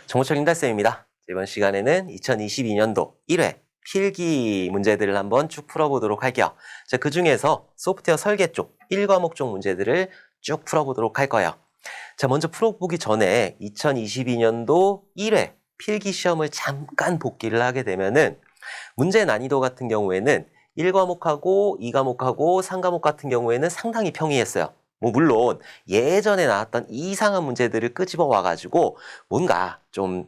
정보철 임달쌤입니다. 이번 시간에는 2022년도 1회 필기 문제들을 한번 쭉 풀어보도록 할게요. 자, 그 중에서 소프트웨어 설계 쪽 1과목 쪽 문제들을 쭉 풀어보도록 할 거예요. 자, 먼저 풀어보기 전에 2022년도 1회 필기 시험을 잠깐 복기를 하게 되면은 문제 난이도 같은 경우에는 1과목하고 2과목하고 3과목 같은 경우에는 상당히 평이했어요. 물론 예전에 나왔던 이상한 문제들을 끄집어 와가지고 뭔가 좀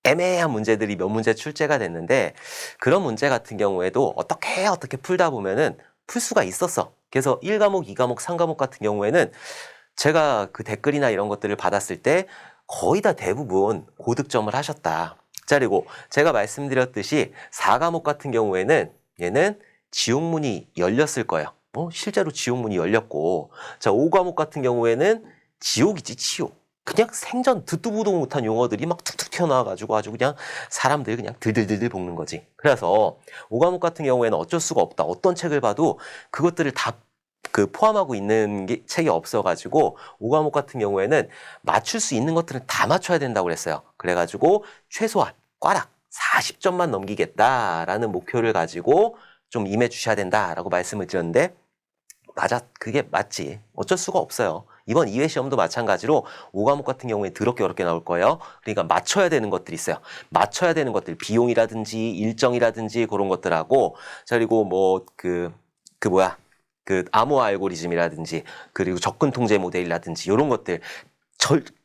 애매한 문제들이 몇 문제 출제가 됐는데 그런 문제 같은 경우에도 어떻게 풀다 보면은 풀 수가 있었어. 그래서 1과목, 2과목, 3과목 같은 경우에는 제가 그 댓글이나 이런 것들을 받았을 때 거의 다 대부분 고득점을 하셨다. 자, 그리고 제가 말씀드렸듯이 4과목 같은 경우에는 얘는 지옥문이 열렸을 거예요. 실제로 지옥문이 열렸고, 자, 5과목 같은 경우에는 지옥이지, 지옥. 그냥 생전 듣도 보도 못한 용어들이 막 툭툭 튀어나와가지고 아주 그냥 사람들 그냥 들들들들 볶는 거지. 그래서 5과목 같은 경우에는 어쩔 수가 없다. 어떤 책을 봐도 그것들을 다 포함하고 있는 책이 없어가지고 5과목 같은 경우에는 맞출 수 있는 것들은 다 맞춰야 된다고 그랬어요. 그래가지고 최소한 꽈락 40점만 넘기겠다라는 목표를 가지고 좀 임해 주셔야 된다라고 말씀을 드렸는데 맞아, 그게 맞지. 어쩔 수가 없어요. 이번 2회 시험도 마찬가지로 5과목 같은 경우에 더럽게 어렵게 나올 거예요. 그러니까 맞춰야 되는 것들이 있어요. 맞춰야 되는 것들, 비용이라든지 일정이라든지 그런 것들하고, 자, 그리고 암호 알고리즘이라든지, 그리고 접근 통제 모델이라든지, 이런 것들,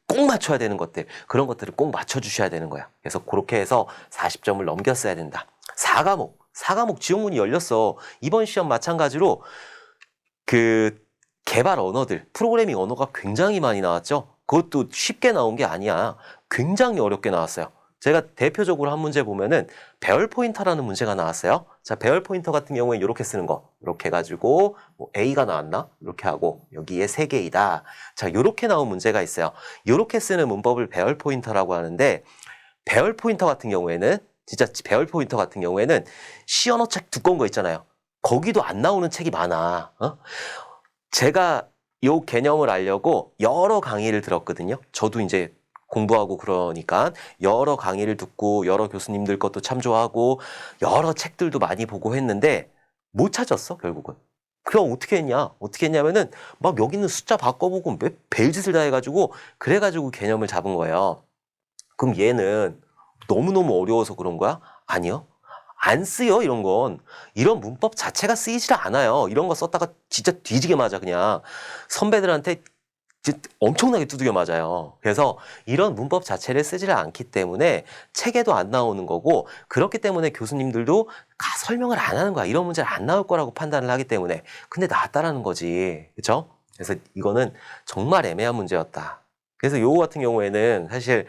꼭 맞춰야 되는 것들, 그런 것들을 꼭 맞춰주셔야 되는 거야. 그래서 그렇게 해서 40점을 넘겼어야 된다. 4과목 지옥문이 열렸어. 이번 시험 마찬가지로 개발 언어들, 프로그래밍 언어가 굉장히 많이 나왔죠. 그것도 쉽게 나온 게 아니야. 굉장히 어렵게 나왔어요. 제가 대표적으로 한 문제 보면은 배열 포인터라는 문제가 나왔어요. 자, 배열 포인터 같은 경우에 이렇게 쓰는 거. 이렇게 해가지고 A가 나왔나? 이렇게 하고 여기에 3개이다. 자, 이렇게 나온 문제가 있어요. 이렇게 쓰는 문법을 배열 포인터라고 하는데 배열 포인터 같은 경우에는 시언어 책 두꺼운 거 있잖아요. 거기도 안 나오는 책이 많아. 제가 요 개념을 알려고 여러 강의를 들었거든요. 저도 이제 공부하고 그러니까 여러 강의를 듣고 여러 교수님들 것도 참조하고 여러 책들도 많이 보고 했는데 못 찾았어, 결국은. 그럼 어떻게 했냐면은 막 여기 있는 숫자 바꿔보고 몇 별짓을 다 해가지고 그래가지고 개념을 잡은 거예요. 그럼 얘는 너무너무 어려워서 그런 거야? 아니요. 안 쓰여, 이런 건. 이런 문법 자체가 쓰이질 않아요. 이런 거 썼다가 진짜 뒤지게 맞아, 그냥. 선배들한테 엄청나게 두들겨 맞아요. 그래서 이런 문법 자체를 쓰지를 않기 때문에 책에도 안 나오는 거고, 그렇기 때문에 교수님들도 설명을 안 하는 거야. 이런 문제는 안 나올 거라고 판단을 하기 때문에. 근데 나왔다라는 거지. 그쵸? 그래서 이거는 정말 애매한 문제였다. 그래서 요거 같은 경우에는 사실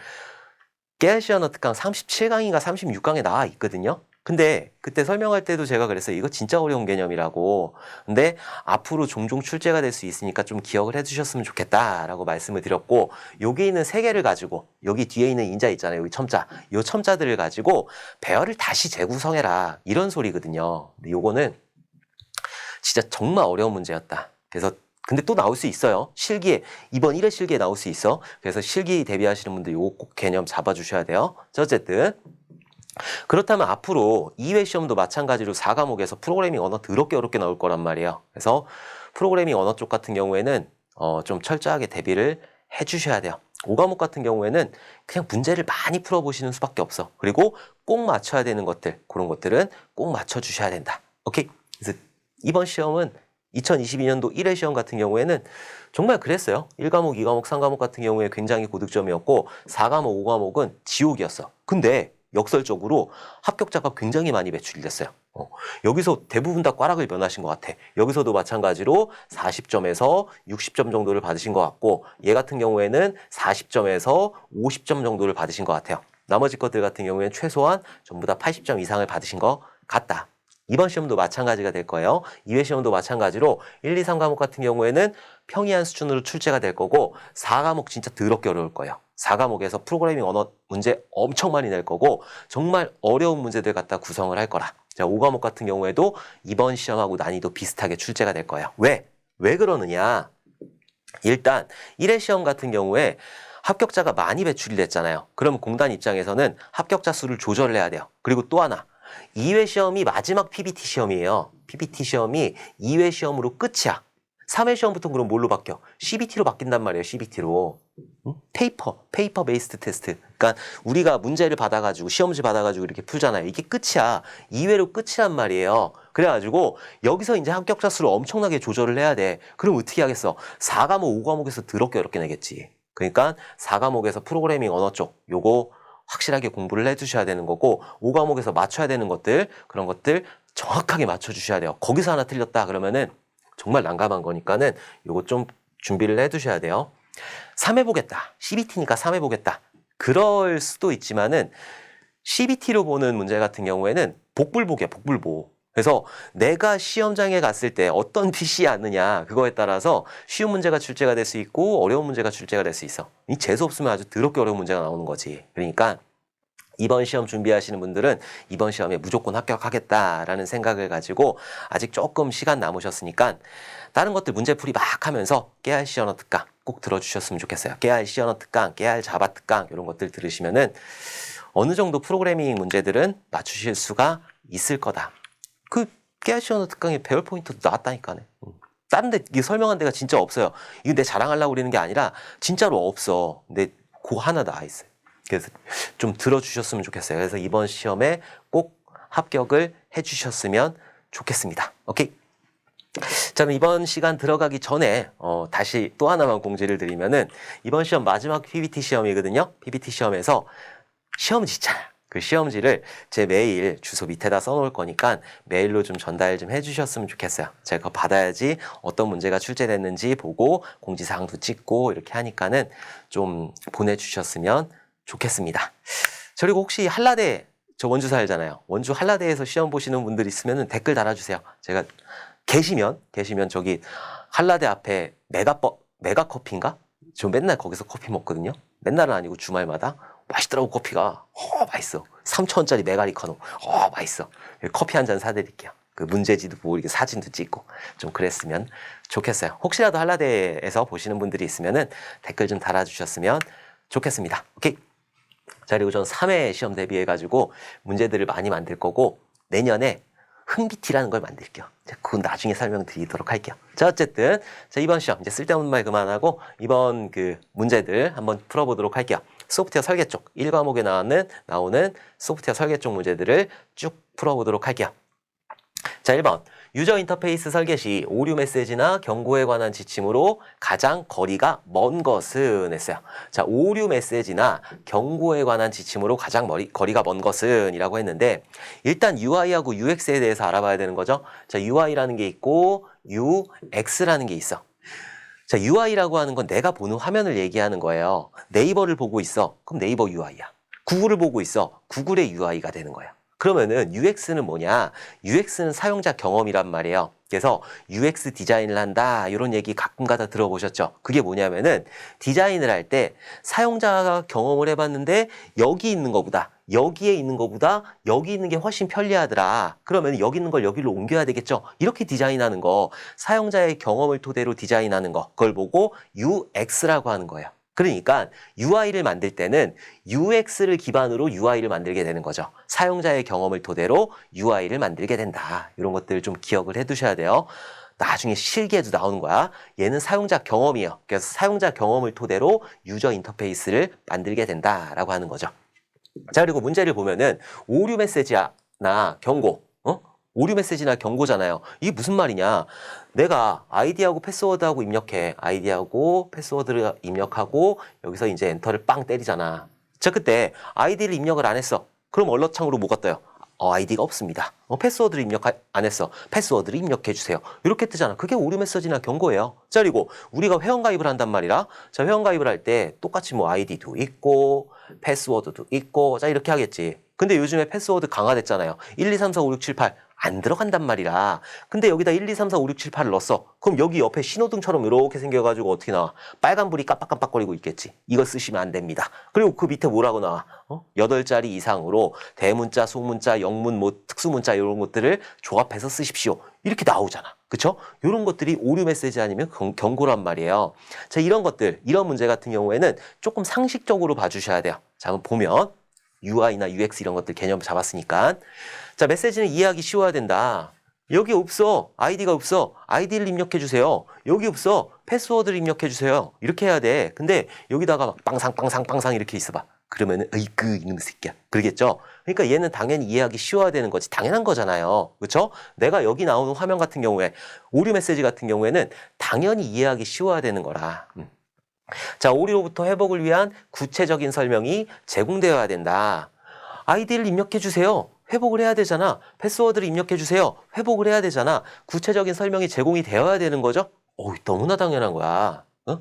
깨알시언어 특강 37강인가 36강에 나와 있거든요. 근데 그때 설명할 때도 제가 그랬어요. 이거 진짜 어려운 개념이라고. 근데 앞으로 종종 출제가 될 수 있으니까 좀 기억을 해주셨으면 좋겠다라고 말씀을 드렸고, 여기 있는 3개를 가지고 여기 뒤에 있는 인자 있잖아요. 여기 첨자. 이 첨자들을 가지고 배열을 다시 재구성해라. 이런 소리거든요. 근데 요거는 진짜 정말 어려운 문제였다. 그래서 근데 또 나올 수 있어요. 이번 1회 실기에 나올 수 있어. 그래서 실기 대비하시는 분들 요거 꼭 개념 잡아주셔야 돼요. 자, 어쨌든 그렇다면 앞으로 2회 시험도 마찬가지로 4과목에서 프로그래밍 언어 더럽게 어렵게 나올 거란 말이에요. 그래서 프로그래밍 언어 쪽 같은 경우에는 좀 철저하게 대비를 해주셔야 돼요. 5과목 같은 경우에는 그냥 문제를 많이 풀어보시는 수밖에 없어. 그리고 꼭 맞춰야 되는 것들, 그런 것들은 꼭 맞춰주셔야 된다. 오케이? 그래서 이번 시험은 2022년도 1회 시험 같은 경우에는 정말 그랬어요. 1과목, 2과목, 3과목 같은 경우에 굉장히 고득점이었고 4과목, 5과목은 지옥이었어. 근데 역설적으로 합격자가 굉장히 많이 배출이 됐어요. 여기서 대부분 다 꽈락을 면하신 것 같아. 여기서도 마찬가지로 40점에서 60점 정도를 받으신 것 같고 얘 같은 경우에는 40점에서 50점 정도를 받으신 것 같아요. 나머지 것들 같은 경우에는 최소한 전부 다 80점 이상을 받으신 것 같다. 이번 시험도 마찬가지가 될 거예요. 2회 시험도 마찬가지로 1, 2, 3과목 같은 경우에는 평이한 수준으로 출제가 될 거고 4과목 진짜 더럽게 어려울 거예요. 4과목에서 프로그래밍 언어 문제 엄청 많이 낼 거고 정말 어려운 문제들 갖다 구성을 할 거라. 자, 5과목 같은 경우에도 이번 시험하고 난이도 비슷하게 출제가 될 거예요. 왜 그러느냐? 일단 1회 시험 같은 경우에 합격자가 많이 배출이 됐잖아요. 그럼 공단 입장에서는 합격자 수를 조절해야 돼요. 그리고 또 하나, 2회 시험이 마지막 PBT 시험이에요. PBT 시험이 2회 시험으로 끝이야. 3회 시험부터 그럼 뭘로 바뀌어? CBT로 바뀐단 말이에요. CBT로. 페이퍼 베이스드 테스트. 그러니까 우리가 문제를 받아가지고 시험지 받아가지고 이렇게 풀잖아요. 이게 끝이야. 2회로 끝이란 말이에요. 그래가지고 여기서 이제 합격자 수를 엄청나게 조절을 해야 돼. 그럼 어떻게 하겠어? 4과목, 5과목에서 더럽게 어렵게 내겠지. 그러니까 4과목에서 프로그래밍 언어 쪽 요거 확실하게 공부를 해두셔야 되는 거고 5과목에서 맞춰야 되는 것들 그런 것들 정확하게 맞춰주셔야 돼요. 거기서 하나 틀렸다 그러면은 정말 난감한 거니까는 요거 좀 준비를 해두셔야 돼요. 3회 보겠다. CBT니까 3회 보겠다. 그럴 수도 있지만은 CBT로 보는 문제 같은 경우에는 복불복이야, 복불복. 그래서 내가 시험장에 갔을 때 어떤 PC에 앉느냐 그거에 따라서 쉬운 문제가 출제가 될 수 있고 어려운 문제가 출제가 될 수 있어. 이 재수 없으면 아주 더럽게 어려운 문제가 나오는 거지. 그러니까 이번 시험 준비하시는 분들은 이번 시험에 무조건 합격하겠다라는 생각을 가지고 아직 조금 시간 남으셨으니까 다른 것들 문제풀이 막 하면서 깨알씨 언어 특강 꼭 들어주셨으면 좋겠어요. 깨알씨 언어 특강, 깨알 자바 특강 이런 것들 들으시면은 어느 정도 프로그래밍 문제들은 맞추실 수가 있을 거다. 그 깨알씨 언어 특강에 배울 포인트도 나왔다니까네. 다른 데 이게 설명한 데가 진짜 없어요. 이거 내 자랑하려고 그러는 게 아니라 진짜로 없어. 근데 그 하나 나와 있어요. 그래서 좀 들어주셨으면 좋겠어요. 그래서 이번 시험에 꼭 합격을 해주셨으면 좋겠습니다. 오케이. 자, 그럼 이번 시간 들어가기 전에 다시 또 하나만 공지를 드리면은 이번 시험 마지막 PBT 시험이거든요. PBT 시험에서 시험지 있잖아. 그 시험지를 제 메일 주소 밑에다 써놓을 거니까 메일로 좀 전달 좀 해주셨으면 좋겠어요. 제가 그거 받아야지 어떤 문제가 출제됐는지 보고 공지사항도 찍고 이렇게 하니까는 좀 보내주셨으면 좋겠습니다. 자, 그리고 혹시 한라대 저 원주 살잖아요. 원주 한라대에서 시험 보시는 분들 있으면 댓글 달아주세요. 제가 계시면 저기 한라대 앞에 메가커피인가? 저 맨날 거기서 커피 먹거든요. 맨날은 아니고 주말마다 맛있더라고 커피가. 맛있어. 3,000원짜리 메가리카노. 맛있어. 커피 한 잔 사드릴게요. 그 문제지도 보고 이렇게 사진도 찍고 좀 그랬으면 좋겠어요. 혹시라도 한라대에서 보시는 분들이 있으면은 댓글 좀 달아주셨으면 좋겠습니다. 오케이. 자, 그리고 전 3회 시험 대비해가지고 문제들을 많이 만들 거고 내년에 흥비티라는 걸 만들게요. 그건 나중에 설명드리도록 할게요. 자, 어쨌든 자, 이번 시험 이제 쓸데없는 말 그만하고 이번 그 문제들 한번 풀어보도록 할게요. 소프트웨어 설계 쪽 1과목에 나오는 소프트웨어 설계 쪽 문제들을 쭉 풀어보도록 할게요. 자, 1번. 유저 인터페이스 설계 시 오류 메시지나 경고에 관한 지침으로 가장 거리가 먼 것은 했어요. 자, 오류 메시지나 경고에 관한 지침으로 가장 거리가 먼 것은 이라고 했는데 일단 UI하고 UX에 대해서 알아봐야 되는 거죠. 자, UI라는 게 있고 UX라는 게 있어. 자, UI라고 하는 건 내가 보는 화면을 얘기하는 거예요. 네이버를 보고 있어. 그럼 네이버 UI야. 구글을 보고 있어. 구글의 UI가 되는 거야. 그러면은 UX는 뭐냐? UX는 사용자 경험이란 말이에요. 그래서 UX 디자인을 한다 이런 얘기 가끔가다 들어보셨죠? 그게 뭐냐면은 디자인을 할 때 사용자가 경험을 해봤는데 여기에 있는 것보다 여기 있는 게 훨씬 편리하더라. 그러면 여기 있는 걸 여기로 옮겨야 되겠죠? 이렇게 디자인하는 거, 사용자의 경험을 토대로 디자인하는 거, 그걸 보고 UX라고 하는 거예요. 그러니까 UI를 만들 때는 UX를 기반으로 UI를 만들게 되는 거죠. 사용자의 경험을 토대로 UI를 만들게 된다. 이런 것들 좀 기억을 해두셔야 돼요. 나중에 실기에도 나오는 거야. 얘는 사용자 경험이에요. 그래서 사용자 경험을 토대로 유저 인터페이스를 만들게 된다라고 하는 거죠. 자, 그리고 문제를 보면은 오류 메시지나 경고, 오류 메시지나 경고잖아요. 이게 무슨 말이냐? 내가 아이디하고 패스워드하고 입력해. 아이디하고 패스워드를 입력하고 여기서 이제 엔터를 빵 때리잖아. 자, 그때 아이디를 입력을 안 했어. 그럼 얼럿창으로 뭐가 떠요? 아이디가 없습니다. 패스워드를 입력 안 했어. 패스워드를 입력해 주세요. 이렇게 뜨잖아. 그게 오류 메시지나 경고예요. 자, 그리고 우리가 회원가입을 한단 말이라. 자, 회원가입을 할 때 똑같이 뭐 아이디도 있고 패스워드도 있고 자, 이렇게 하겠지. 근데 요즘에 패스워드 강화됐잖아요. 1, 2, 3, 4, 5, 6, 7, 8 안 들어간단 말이라. 근데 여기다 1, 2, 3, 4, 5, 6, 7, 8을 넣었어. 그럼 여기 옆에 신호등처럼 이렇게 생겨가지고 어떻게 나와? 빨간불이 깜빡깜빡거리고 있겠지. 이거 쓰시면 안 됩니다. 그리고 그 밑에 뭐라고 나와? 8자리 이상으로 대문자, 소문자, 영문, 뭐 특수문자 이런 것들을 조합해서 쓰십시오. 이렇게 나오잖아. 그쵸? 이런 것들이 오류 메시지 아니면 경고란 말이에요. 자, 이런 것들, 이런 문제 같은 경우에는 조금 상식적으로 봐주셔야 돼요. 자, 그럼 보면 UI나 UX 이런 것들 개념 잡았으니까. 자, 메시지는 이해하기 쉬워야 된다. 여기 없어. 아이디가 없어. 아이디를 입력해주세요. 여기 없어. 패스워드를 입력해주세요. 이렇게 해야 돼. 근데 여기다가 막 빵상 이렇게 있어봐. 그러면은 으이그 이놈의 새끼야. 그러겠죠? 그러니까 얘는 당연히 이해하기 쉬워야 되는 거지. 당연한 거잖아요. 그렇죠? 내가 여기 나오는 화면 같은 경우에 오류 메시지 같은 경우에는 당연히 이해하기 쉬워야 되는 거라. 자, 오류로부터 회복을 위한 구체적인 설명이 제공되어야 된다. 아이디를 입력해 주세요. 회복을 해야 되잖아. 패스워드를 입력해 주세요. 회복을 해야 되잖아. 구체적인 설명이 제공이 되어야 되는 거죠? 너무나 당연한 거야. 어?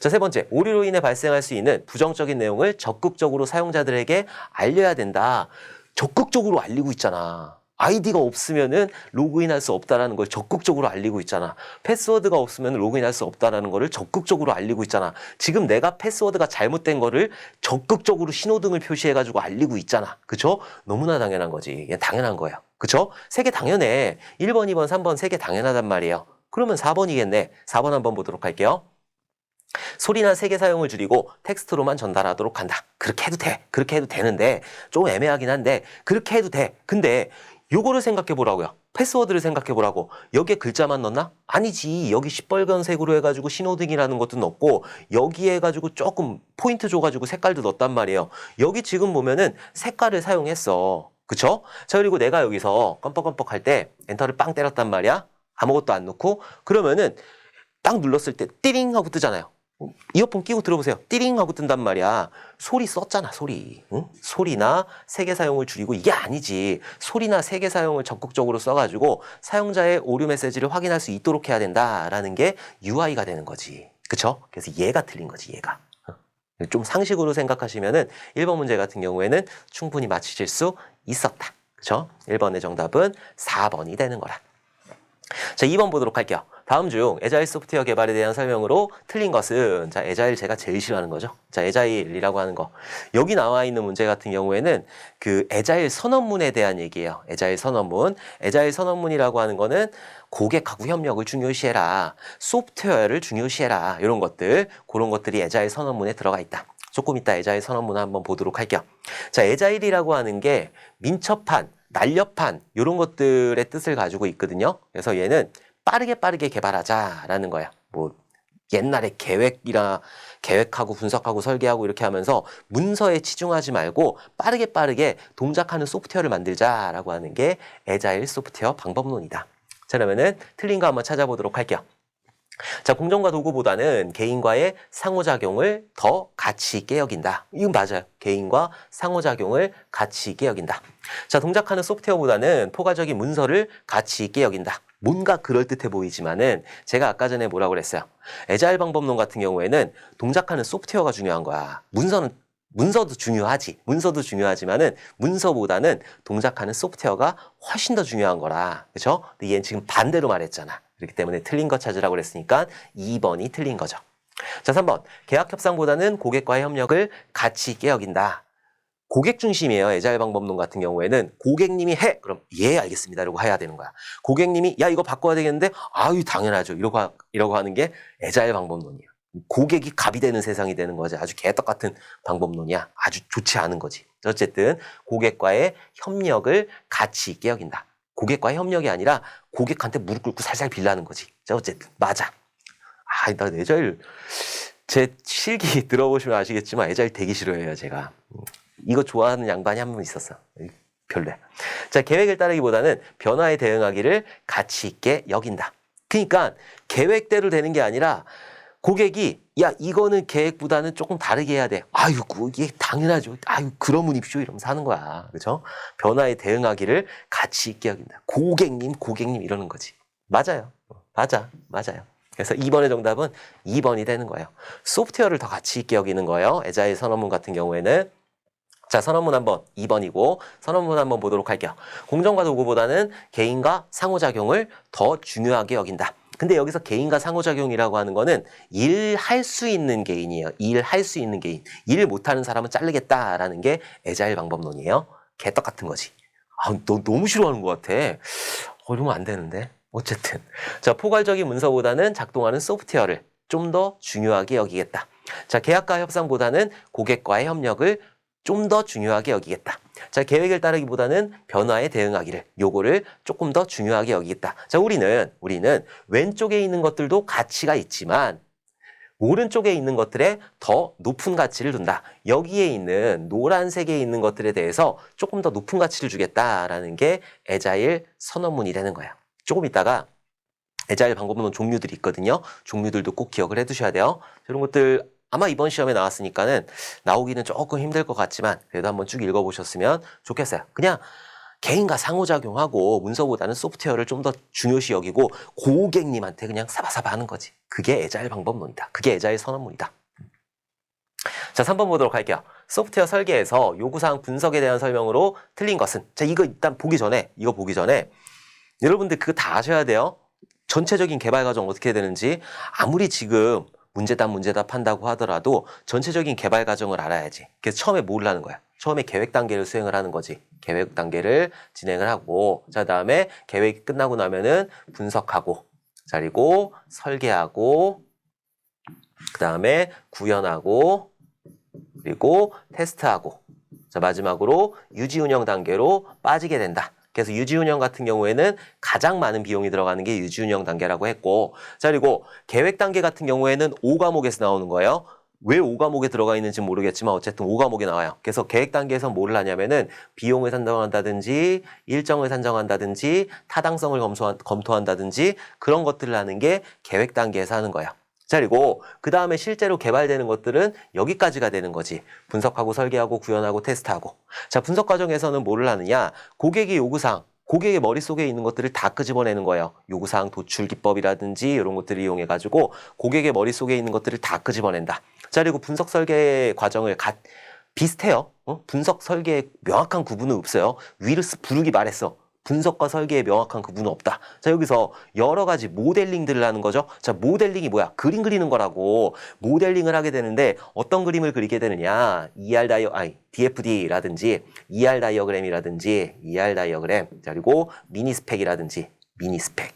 자, 세 번째, 오류로 인해 발생할 수 있는 부정적인 내용을 적극적으로 사용자들에게 알려야 된다. 적극적으로 알리고 있잖아. 아이디가 없으면은 로그인할 수 없다라는 걸 적극적으로 알리고 있잖아. 패스워드가 없으면 로그인할 수 없다라는 거를 적극적으로 알리고 있잖아. 지금 내가 패스워드가 잘못된 거를 적극적으로 신호등을 표시해가지고 알리고 있잖아. 그쵸? 너무나 당연한 거지. 이게 당연한 거예요. 그쵸? 세 개 당연해. 1번, 2번, 3번 세 개 당연하단 말이에요. 그러면 4번이겠네. 4번 한번 보도록 할게요. 소리나 세개 사용을 줄이고 텍스트로만 전달하도록 한다. 그렇게 해도 돼. 그렇게 해도 되는데 좀 애매하긴 한데 그렇게 해도 돼. 근데 요거를 생각해 보라고요. 패스워드를 생각해 보라고. 여기에 글자만 넣나? 아니지. 여기 시뻘건색으로 해가지고 신호등이라는 것도 넣고 여기에 해가지고 조금 포인트 줘가지고 색깔도 넣었단 말이에요. 여기 지금 보면은 색깔을 사용했어. 그쵸? 자, 그리고 내가 여기서 껌뻑껌뻑 할 때 엔터를 빵 때렸단 말이야. 아무것도 안 넣고 그러면은 딱 눌렀을 때 띠링 하고 뜨잖아요. 이어폰 끼고 들어보세요. 띠링 하고 뜬단 말이야. 소리 썼잖아, 소리. 응? 소리나 세개 사용을 줄이고 이게 아니지. 소리나 세개 사용을 적극적으로 써가지고 사용자의 오류 메시지를 확인할 수 있도록 해야 된다라는 게 UI가 되는 거지. 그쵸? 그래서 얘가 틀린 거지, 얘가. 좀 상식으로 생각하시면은 1번 문제 같은 경우에는 충분히 맞히실 수 있었다. 그쵸? 1번의 정답은 4번이 되는 거라. 자, 2번 보도록 할게요. 다음 중 에자일 소프트웨어 개발에 대한 설명으로 틀린 것은, 자, 에자일 제가 제일 싫어하는 거죠. 자, 에자일이라고 하는 거. 여기 나와 있는 문제 같은 경우에는 그 에자일 선언문에 대한 얘기예요. 에자일 선언문. 에자일 선언문이라고 하는 거는 고객하고 협력을 중요시해라. 소프트웨어를 중요시해라. 이런 것들, 그런 것들이 에자일 선언문에 들어가 있다. 조금 이따 에자일 선언문 한번 보도록 할게요. 자, 에자일이라고 하는 게 민첩한, 날렵한 이런 것들의 뜻을 가지고 있거든요. 그래서 얘는 빠르게 개발하자라는 거야. 뭐 옛날에 계획하고 분석하고 설계하고 이렇게 하면서 문서에 치중하지 말고 빠르게 동작하는 소프트웨어를 만들자라고 하는 게 에자일 소프트웨어 방법론이다. 자, 그러면은 틀린 거 한번 찾아보도록 할게요. 자, 공정과 도구보다는 개인과의 상호작용을 더 가치 있게 여긴다. 이건 맞아요. 개인과 상호작용을 가치 있게 여긴다. 자, 동작하는 소프트웨어보다는 포괄적인 문서를 가치 있게 여긴다. 뭔가 그럴듯해 보이지만은 제가 아까 전에 뭐라고 그랬어요? 에자일 방법론 같은 경우에는 동작하는 소프트웨어가 중요한 거야. 문서도 중요하지. 문서도 중요하지만은 문서보다는 동작하는 소프트웨어가 훨씬 더 중요한 거라. 그렇죠? 근데 얘는 지금 반대로 말했잖아. 그렇기 때문에 틀린 거 찾으라고 그랬으니까 2번이 틀린 거죠. 자, 3번. 계약 협상보다는 고객과의 협력을 가치 있게 여긴다. 고객 중심이에요. 에자일 방법론 같은 경우에는 고객님이 해. 그럼 예, 알겠습니다. 이러고 해야 되는 거야. 고객님이 야, 이거 바꿔야 되겠는데 아유, 당연하죠. 이러고 하는 게 에자일 방법론이에요. 고객이 갑이 되는 세상이 되는 거지. 아주 개떡 같은 방법론이야. 아주 좋지 않은 거지. 어쨌든 고객과의 협력을 가치 있게 여긴다. 고객과의 협력이 아니라 고객한테 무릎 꿇고 살살 빌라는 거지. 자, 어쨌든 맞아. 나 에자일 제 실기 들어보시면 아시겠지만 에자일 되게 싫어해요, 제가. 이거 좋아하는 양반이 한 분 있었어. 별로야. 자, 계획을 따르기보다는 변화에 대응하기를 가치 있게 여긴다. 그러니까 계획대로 되는 게 아니라 고객이 야, 이거는 계획보다는 조금 다르게 해야 돼. 아유, 이게 당연하죠. 아유, 그러면 입쇼 이러면서 하는 거야. 그렇죠? 변화에 대응하기를 가치 있게 여긴다. 고객님 이러는 거지. 맞아요. 맞아요. 그래서 2번의 정답은 2번이 되는 거예요. 소프트웨어를 더 가치 있게 여기는 거예요. 에자일 선언문 같은 경우에는. 자, 선언문 한번 2번이고 선언문 한번 보도록 할게요. 공정과 도구보다는 개인과 상호작용을 더 중요하게 여긴다. 근데 여기서 개인과 상호작용이라고 하는 거는 일할 수 있는 개인이에요. 일할 수 있는 개인. 일 못하는 사람은 자르겠다라는 게 에자일 방법론이에요. 개떡 같은 거지. 너 너무 싫어하는 것 같아. 이러면 안 되는데. 어쨌든 자, 포괄적인 문서보다는 작동하는 소프트웨어를 좀 더 중요하게 여기겠다. 자, 계약과 협상보다는 고객과의 협력을 좀 더 중요하게 여기겠다. 자, 계획을 따르기보다는 변화에 대응하기를, 요거를 조금 더 중요하게 여기겠다. 자, 우리는 왼쪽에 있는 것들도 가치가 있지만 오른쪽에 있는 것들에 더 높은 가치를 둔다. 여기에 있는 노란색에 있는 것들에 대해서 조금 더 높은 가치를 주겠다라는 게 애자일 선언문이 되는 거야. 조금 있다가 애자일 방법론 종류들이 있거든요. 종류들도 꼭 기억을 해두셔야 돼요. 이런 것들 아마 이번 시험에 나왔으니까는 나오기는 조금 힘들 것 같지만 그래도 한번 쭉 읽어보셨으면 좋겠어요. 그냥 개인과 상호작용하고 문서보다는 소프트웨어를 좀 더 중요시 여기고 고객님한테 그냥 사바사바 하는 거지. 그게 애자일 방법론이다. 그게 애자일 선언문이다. 자, 3번 보도록 할게요. 소프트웨어 설계에서 요구사항 분석에 대한 설명으로 틀린 것은? 자, 이거 일단 보기 전에 여러분들 그거 다 아셔야 돼요. 전체적인 개발 과정 어떻게 해야 되는지 아무리 지금 문제답 한다고 하더라도 전체적인 개발 과정을 알아야지. 그래서 처음에 뭘 하는 거야? 처음에 계획 단계를 수행을 하는 거지. 계획 단계를 진행을 하고, 자, 다음에 계획이 끝나고 나면은 분석하고, 자, 그리고 설계하고, 그 다음에 구현하고, 그리고 테스트하고, 자, 마지막으로 유지 운영 단계로 빠지게 된다. 그래서 유지운영 같은 경우에는 가장 많은 비용이 들어가는 게 유지운영 단계라고 했고, 자, 그리고 계획 단계 같은 경우에는 5과목에서 나오는 거예요. 왜 5과목에 들어가 있는지 모르겠지만 어쨌든 5과목에 나와요. 그래서 계획 단계에서 뭘 하냐면은 비용을 산정한다든지 일정을 산정한다든지 타당성을 검토한다든지 그런 것들을 하는 게 계획 단계에서 하는 거예요. 자, 그리고 그 다음에 실제로 개발되는 것들은 여기까지가 되는 거지. 분석하고 설계하고 구현하고 테스트하고. 자, 분석 과정에서는 뭐를 하느냐? 고객의 요구사항, 고객의 머릿속에 있는 것들을 다 끄집어내는 거예요. 요구사항 도출 기법이라든지 이런 것들을 이용해가지고 고객의 머릿속에 있는 것들을 다 끄집어낸다. 자, 그리고 분석 설계 과정을 비슷해요. 분석 설계에 명확한 구분은 없어요. 위르스 부르기 말했어. 분석과 설계에 명확한 구분은 없다. 자, 여기서 여러 가지 모델링들을 하는 거죠. 자, 모델링이 뭐야? 그림 그리는 거라고. 모델링을 하게 되는데 어떤 그림을 그리게 되느냐? DFD라든지 ER 다이어그램이라든지 ER 다이어그램, 자, 그리고 미니 스펙이라든지 미니 스펙.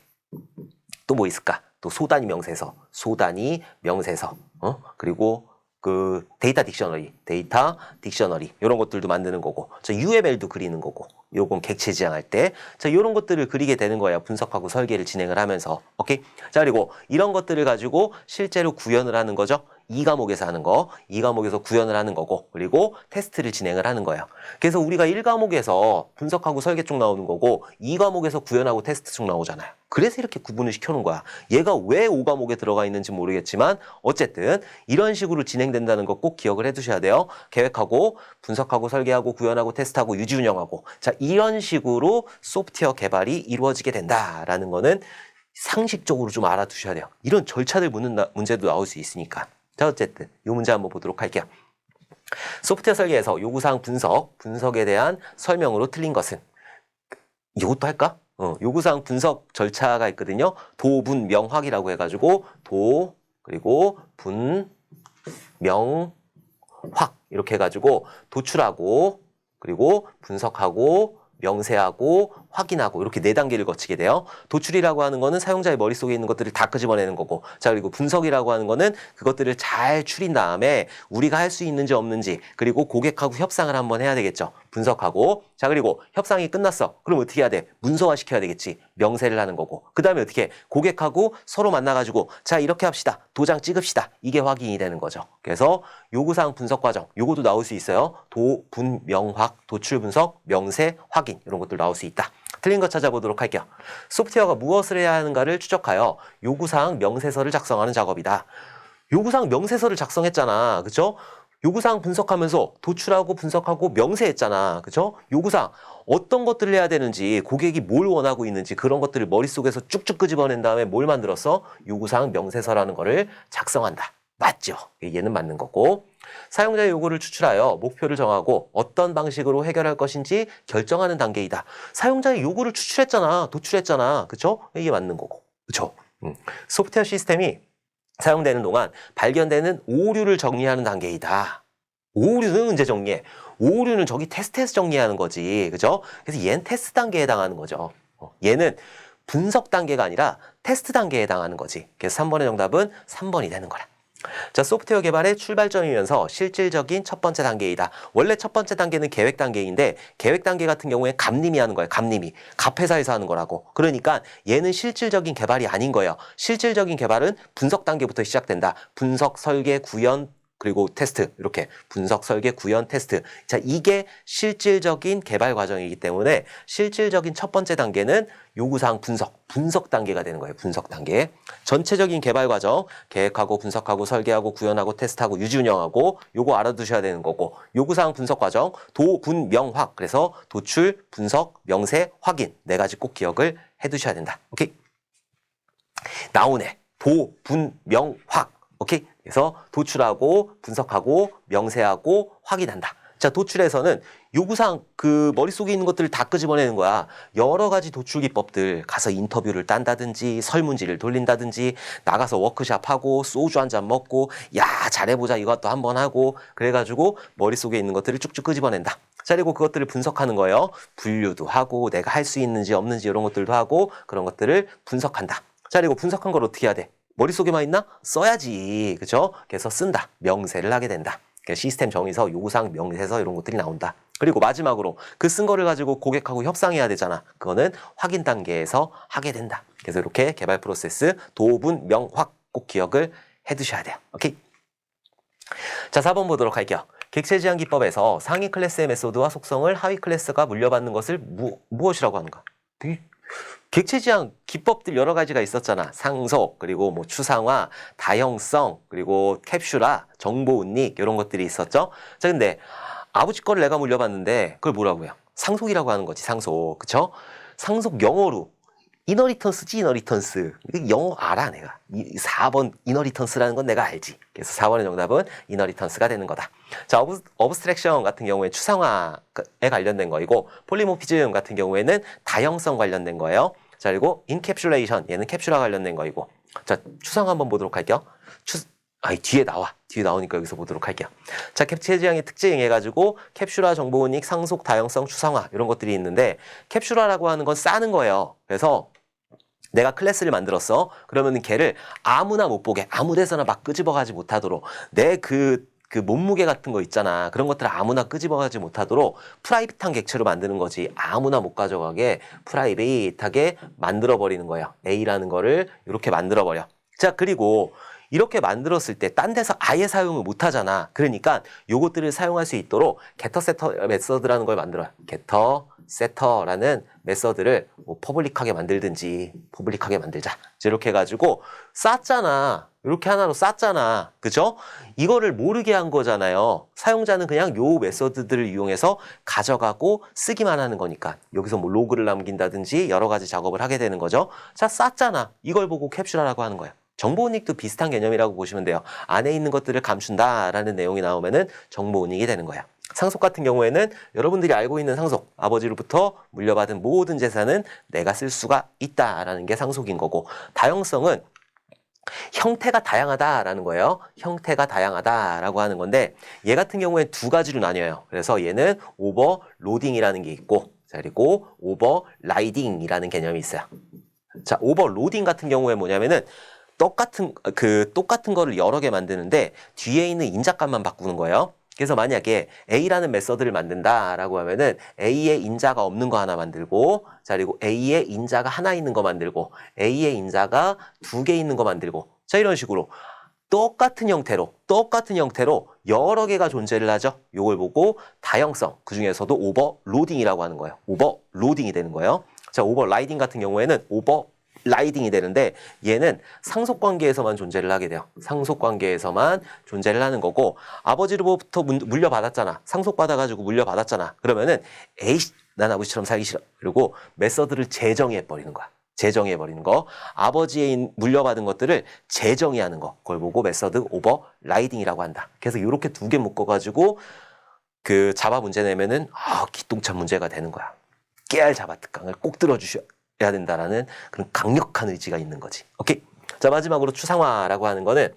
또 뭐 있을까? 또 소단위 명세서, 그리고 그 데이터 딕셔너리 이런 것들도 만드는 거고, 자, UML도 그리는 거고, 요건 객체 지향할 때, 자, 이런 것들을 그리게 되는 거예요. 분석하고 설계를 진행을 하면서. 오케이? 자, 그리고 이런 것들을 가지고 실제로 구현을 하는 거죠. 2과목에서 하는 거, 2과목에서 구현을 하는 거고, 그리고 테스트를 진행을 하는 거예요. 그래서 우리가 1과목에서 분석하고 설계 쪽 나오는 거고, 2과목에서 구현하고 테스트 쪽 나오잖아요. 그래서 이렇게 구분을 시켜놓은 거야. 얘가 왜 5과목에 들어가 있는지 모르겠지만 어쨌든 이런 식으로 진행된다는 거 꼭 기억을 해두셔야 돼요. 계획하고 분석하고 설계하고 구현하고 테스트하고 유지 운영하고, 자, 이런 식으로 소프트웨어 개발이 이루어지게 된다라는 거는 상식적으로 좀 알아두셔야 돼요. 이런 절차들 묻는 문제도 나올 수 있으니까. 자, 어쨌든 이 문제 한번 보도록 할게요. 소프트웨어 설계에서 요구사항 분석에 대한 설명으로 틀린 것은? 이것도 할까? 요구사항 분석 절차가 있거든요. 도분명확이라고 해가지고 그리고 분명확 이렇게 해가지고 도출하고 그리고 분석하고 명세하고 확인하고 이렇게 4단계를 거치게 돼요. 도출이라고 하는 거는 사용자의 머릿속에 있는 것들을 다 끄집어내는 거고, 자, 그리고 분석이라고 하는 거는 그것들을 잘 추린 다음에 우리가 할 수 있는지 없는지, 그리고 고객하고 협상을 한번 해야 되겠죠. 분석하고, 자, 그리고 협상이 끝났어. 그럼 어떻게 해야 돼? 문서화 시켜야 되겠지. 명세를 하는 거고, 그 다음에 어떻게 해? 고객하고 서로 만나가지고 자, 이렇게 합시다. 도장 찍읍시다. 이게 확인이 되는 거죠. 그래서 요구사항 분석 과정, 요것도 나올 수 있어요. 분명확, 도출 분석, 명세, 확인 이런 것들 나올 수 있다. 틀린 거 찾아보도록 할게요. 소프트웨어가 무엇을 해야 하는가를 추적하여 요구사항 명세서를 작성하는 작업이다. 요구사항 명세서를 작성했잖아. 그쵸? 요구사항 분석하면서 도출하고 분석하고 명세했잖아. 그쵸? 요구사항 어떤 것들을 해야 되는지, 고객이 뭘 원하고 있는지 그런 것들을 머릿속에서 쭉쭉 끄집어낸 다음에 뭘 만들었어? 요구사항 명세서라는 거를 작성한다. 맞죠? 얘는 맞는 거고. 사용자의 요구를 추출하여 목표를 정하고 어떤 방식으로 해결할 것인지 결정하는 단계이다. 사용자의 요구를 추출했잖아. 도출했잖아. 그쵸? 이게 맞는 거고. 그쵸? 소프트웨어 시스템이 사용되는 동안 발견되는 오류를 정리하는 단계이다. 오류는 언제 정리해? 오류는 저기 테스트에서 정리하는 거지. 그죠? 그래서 얘는 테스트 단계에 해당하는 거죠. 얘는 분석 단계가 아니라 테스트 단계에 해당하는 거지. 그래서 3번의 정답은 3번이 되는 거야. 자, 소프트웨어 개발의 출발점이면서 실질적인 첫 번째 단계이다. 원래 첫 번째 단계는 계획 단계인데 계획 단계 같은 경우에 갑님이 하는 거예요. 갑님이. 갑회사에서 하는 거라고. 그러니까 얘는 실질적인 개발이 아닌 거예요. 실질적인 개발은 분석 단계부터 시작된다. 분석, 설계, 구현, 그리고 테스트. 이렇게 분석, 설계, 구현, 테스트. 자, 이게 실질적인 개발 과정이기 때문에 실질적인 첫 번째 단계는 요구사항 분석 단계가 되는 거예요. 분석 단계. 전체적인 개발 과정, 계획하고 분석하고 설계하고 구현하고 테스트하고 유지 운영하고 요거 알아두셔야 되는 거고, 요구사항 분석 과정, 도, 분, 명, 확. 그래서 도출, 분석, 명세, 확인. 네 가지 꼭 기억을 해두셔야 된다. 오케이? 나오네. 도, 분, 명, 확. 오케이? 그래서 도출하고 분석하고 명세하고 확인한다. 자, 도출에서는 요구사항 그 머릿속에 있는 것들을 다 끄집어내는 거야. 여러 가지 도출 기법들, 가서 인터뷰를 딴다든지 설문지를 돌린다든지 나가서 워크샵하고 소주 한 잔 먹고 야 잘해보자 이것도 한번 하고 그래가지고 머릿속에 있는 것들을 쭉쭉 끄집어낸다. 자, 그리고 그것들을 분석하는 거예요. 분류도 하고 내가 할 수 있는지 없는지 이런 것들도 하고 그런 것들을 분석한다. 자, 그리고 분석한 걸 어떻게 해야 돼? 머릿속에만 있나? 써야지. 그죠? 그래서 쓴다. 명세를 하게 된다. 시스템 정의서, 요구사항, 명세서 이런 것들이 나온다. 그리고 마지막으로 그 쓴 거를 가지고 고객하고 협상해야 되잖아. 그거는 확인 단계에서 하게 된다. 그래서 이렇게 개발 프로세스 도분, 명, 확 꼭 기억을 해두셔야 돼요. 오케이? 자, 4번 보도록 할게요. 객체 지향 기법에서 상위 클래스의 메소드와 속성을 하위 클래스가 물려받는 것을 무엇이라고 하는가? 객체 지향 기법들 여러 가지가 있었잖아. 상속, 그리고 뭐 추상화, 다형성, 그리고 캡슐화, 정보 운익 이런 것들이 있었죠. 자, 근데 아버지 거를 내가 물려봤는데 그걸 뭐라고 해요? 상속이라고 하는 거지. 상속. 그쵸? 상속 영어로 이너리턴스지, 이너리턴스. 영어 알아, 내가. 4번 이너리턴스라는 건 내가 알지. 그래서 4번의 정답은 이너리턴스가 되는 거다. 자, 어브스트랙션 같은 경우에 추상화에 관련된 거이고, 폴리모피즘 같은 경우에는 다형성 관련된 거예요. 자, 그리고 인캡슐레이션, 얘는 캡슐화 관련된 거이고. 자, 추상화 한번 보도록 할게요. 뒤에 나와. 뒤에 나오니까 여기서 보도록 할게요. 자, 캡체 지향의 특징 해가지고 캡슐화, 정보운익, 상속, 다형성, 추상화 이런 것들이 있는데 캡슐화라고 하는 건 싸는 거예요. 그래서 내가 클래스를 만들었어. 그러면 걔를 아무나 못 보게, 아무 데서나 막 끄집어가지 못하도록 내 그 몸무게 같은 거 있잖아. 그런 것들을 아무나 끄집어가지 못하도록 프라이빗한 객체로 만드는 거지. 아무나 못 가져가게 프라이빗하게 만들어버리는 거예요. A라는 거를 이렇게 만들어버려. 자, 그리고 이렇게 만들었을 때 딴 데서 아예 사용을 못 하잖아. 그러니까 요것들을 사용할 수 있도록 게터 세터 메서드라는 걸 만들어요. 게터 세터라는 메서드를 뭐 퍼블릭하게 만들든지 퍼블릭하게 만들자. 이렇게 해가지고 쌌잖아. 이렇게 하나로 쌌잖아. 그죠? 이거를 모르게 한 거잖아요. 사용자는 그냥 요 메서드들을 이용해서 가져가고 쓰기만 하는 거니까. 여기서 뭐 로그를 남긴다든지 여러 가지 작업을 하게 되는 거죠. 자, 쌌잖아. 이걸 보고 캡슐화라고 하는 거예요. 정보운익도 비슷한 개념이라고 보시면 돼요. 안에 있는 것들을 감춘다라는 내용이 나오면은 정보운익이 되는 거야. 상속 같은 경우에는 여러분들이 알고 있는 상속, 아버지로부터 물려받은 모든 재산은 내가 쓸 수가 있다라는 게 상속인 거고, 다형성은 형태가 다양하다라는 거예요. 형태가 다양하다라고 하는 건데 얘 같은 경우에 두 가지로 나뉘어요. 그래서 얘는 오버로딩이라는 게 있고, 자, 그리고 오버라이딩이라는 개념이 있어요. 자, 오버로딩 같은 경우에 뭐냐면은 똑같은 거를 여러 개 만드는데 뒤에 있는 인자값만 바꾸는 거예요. 그래서 만약에 A라는 메서드를 만든다라고 하면은 A의 인자가 없는 거 하나 만들고, 자, 그리고 A의 인자가 하나 있는 거 만들고, A의 인자가 2개 있는 거 만들고, 자, 이런 식으로 똑같은 형태로 여러 개가 존재를 하죠. 요걸 보고 다형성, 그 중에서도 오버로딩이라고 하는 거예요. 오버로딩이 되는 거예요. 자, 오버라이딩 같은 경우에는 라이딩이 되는데 얘는 상속관계에서만 존재를 하게 돼요. 상속관계에서만 존재를 하는 거고, 아버지로부터 물려받았잖아. 상속받아가지고 물려받았잖아. 그러면은 에이씨, 난 아버지처럼 살기 싫어. 그리고 메서드를 재정의해버리는 거야. 재정의해버리는 거. 아버지의 물려받은 것들을 재정의하는 거. 그걸 보고 메서드 오버라이딩이라고 한다. 그래서 이렇게 2개 묶어가지고 자바 문제 내면은 기똥찬 문제가 되는 거야. 깨알 자바 특강을 꼭 들어주셔야 된다라는 그런 강력한 의지가 있는 거지. 오케이? 자, 마지막으로 추상화라고 하는 거는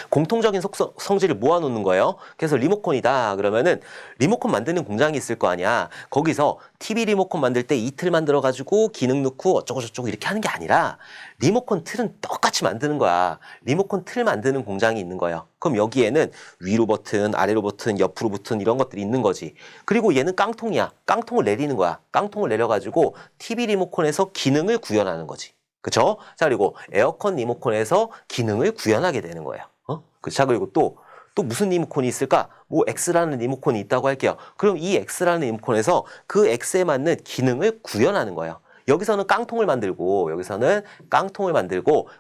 공통적인 성질을 모아놓는 거예요. 그래서 리모컨이다 그러면은 리모컨 만드는 공장이 있을 거 아니야. 거기서 TV 리모컨 만들 때 이 틀 만들어가지고 기능 넣고 어쩌고저쩌고 이렇게 하는 게 아니라 리모컨 틀은 똑같이 만드는 거야. 리모컨 틀 만드는 공장이 있는 거예요. 그럼 여기에는 위로 버튼, 아래로 버튼, 옆으로 버튼 이런 것들이 있는 거지. 그리고 얘는 깡통이야. 깡통을 내리는 거야. 깡통을 내려가지고 TV 리모컨에서 기능을 구현하는 거지. 그쵸? 자, 그리고 에어컨 리모컨에서 기능을 구현하게 되는 거예요. 자, 그리고 또 무슨 리모컨이 있을까? 뭐 X라는 리모컨이 있다고 할게요. 그럼 이 X라는 리모컨에서 그 X에 맞는 기능을 구현하는 거예요. 여기서는 깡통을 만들고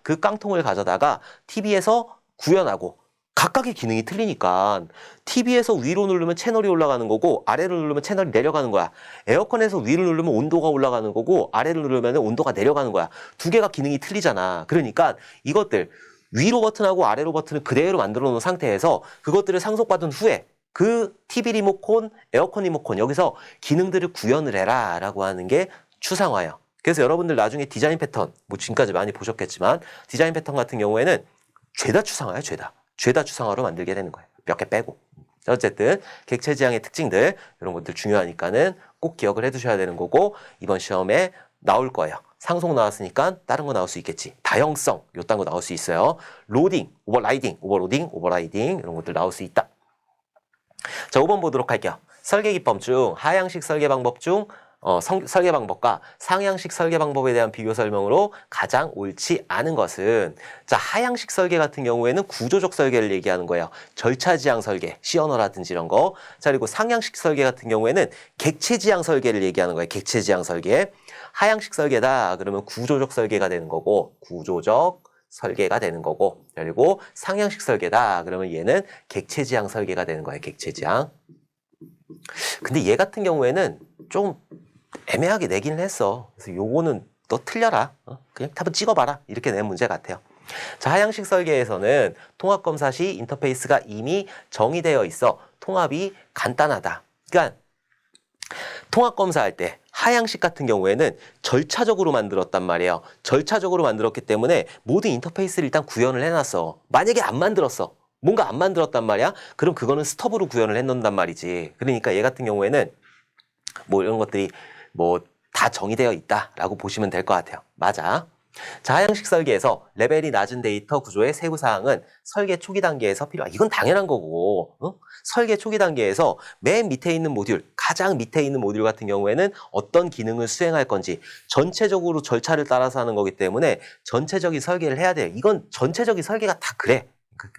그 깡통을 가져다가 TV에서 구현하고 각각의 기능이 틀리니까 TV에서 위로 누르면 채널이 올라가는 거고 아래로 누르면 채널이 내려가는 거야. 에어컨에서 위로 누르면 온도가 올라가는 거고 아래로 누르면 온도가 내려가는 거야. 두 개가 기능이 틀리잖아. 그러니까 이것들 위로 버튼하고 아래로 버튼을 그대로 만들어 놓은 상태에서 그것들을 상속받은 후에 그 TV 리모컨, 에어컨 리모컨 여기서 기능들을 구현을 해라 라고 하는 게 추상화예요. 그래서 여러분들 나중에 디자인 패턴, 뭐 지금까지 많이 보셨겠지만 디자인 패턴 같은 경우에는 죄다 추상화예요. 죄다 추상화로 만들게 되는 거예요. 몇 개 빼고. 어쨌든 객체지향의 특징들 이런 것들 중요하니까는 꼭 기억을 해두셔야 되는 거고 이번 시험에 나올 거예요. 상속 나왔으니까 다른 거 나올 수 있겠지. 다형성 요딴 거 나올 수 있어요. 로딩, 오버라이딩, 오버로딩, 오버라이딩 이런 것들 나올 수 있다. 자, 5번 보도록 할게요. 설계 기법 중 하향식 설계 방법 중 설계 방법과 상향식 설계 방법에 대한 비교 설명으로 가장 옳지 않은 것은 자, 하향식 설계 같은 경우에는 구조적 설계를 얘기하는 거예요. 절차지향 설계, 시언어라든지 이런 거. 자, 그리고 상향식 설계 같은 경우에는 객체지향 설계를 얘기하는 거예요. 객체지향 설계. 하향식 설계다 그러면 구조적 설계가 되는 거고 구조적 설계가 되는 거고 그리고 상향식 설계다 그러면 얘는 객체지향 설계가 되는 거예요. 객체지향. 근데 얘 같은 경우에는 좀 애매하게 내기는 했어. 그래서 요거는 너 틀려라. 그냥 한번 찍어봐라. 이렇게 낸 문제 같아요. 자, 하향식 설계에서는 통합검사 시 인터페이스가 이미 정의되어 있어 통합이 간단하다. 그러니까 통합검사할 때 하향식 같은 경우에는 절차적으로 만들었단 말이에요. 절차적으로 만들었기 때문에 모든 인터페이스를 일단 구현을 해놨어. 만약에 안 만들었어. 뭔가 안 만들었단 말이야. 그럼 그거는 스톱으로 구현을 해놓는단 말이지. 그러니까 얘 같은 경우에는 뭐 이런 것들이 뭐 다 정의되어 있다라고 보시면 될 것 같아요. 맞아. 자, 하향식 설계에서 레벨이 낮은 데이터 구조의 세부 사항은 설계 초기 단계에서 필요하다. 이건 당연한 거고 설계 초기 단계에서 맨 밑에 있는 모듈, 가장 밑에 있는 모듈 같은 경우에는 어떤 기능을 수행할 건지 전체적으로 절차를 따라서 하는 거기 때문에 전체적인 설계를 해야 돼요. 이건 전체적인 설계가 다 그래.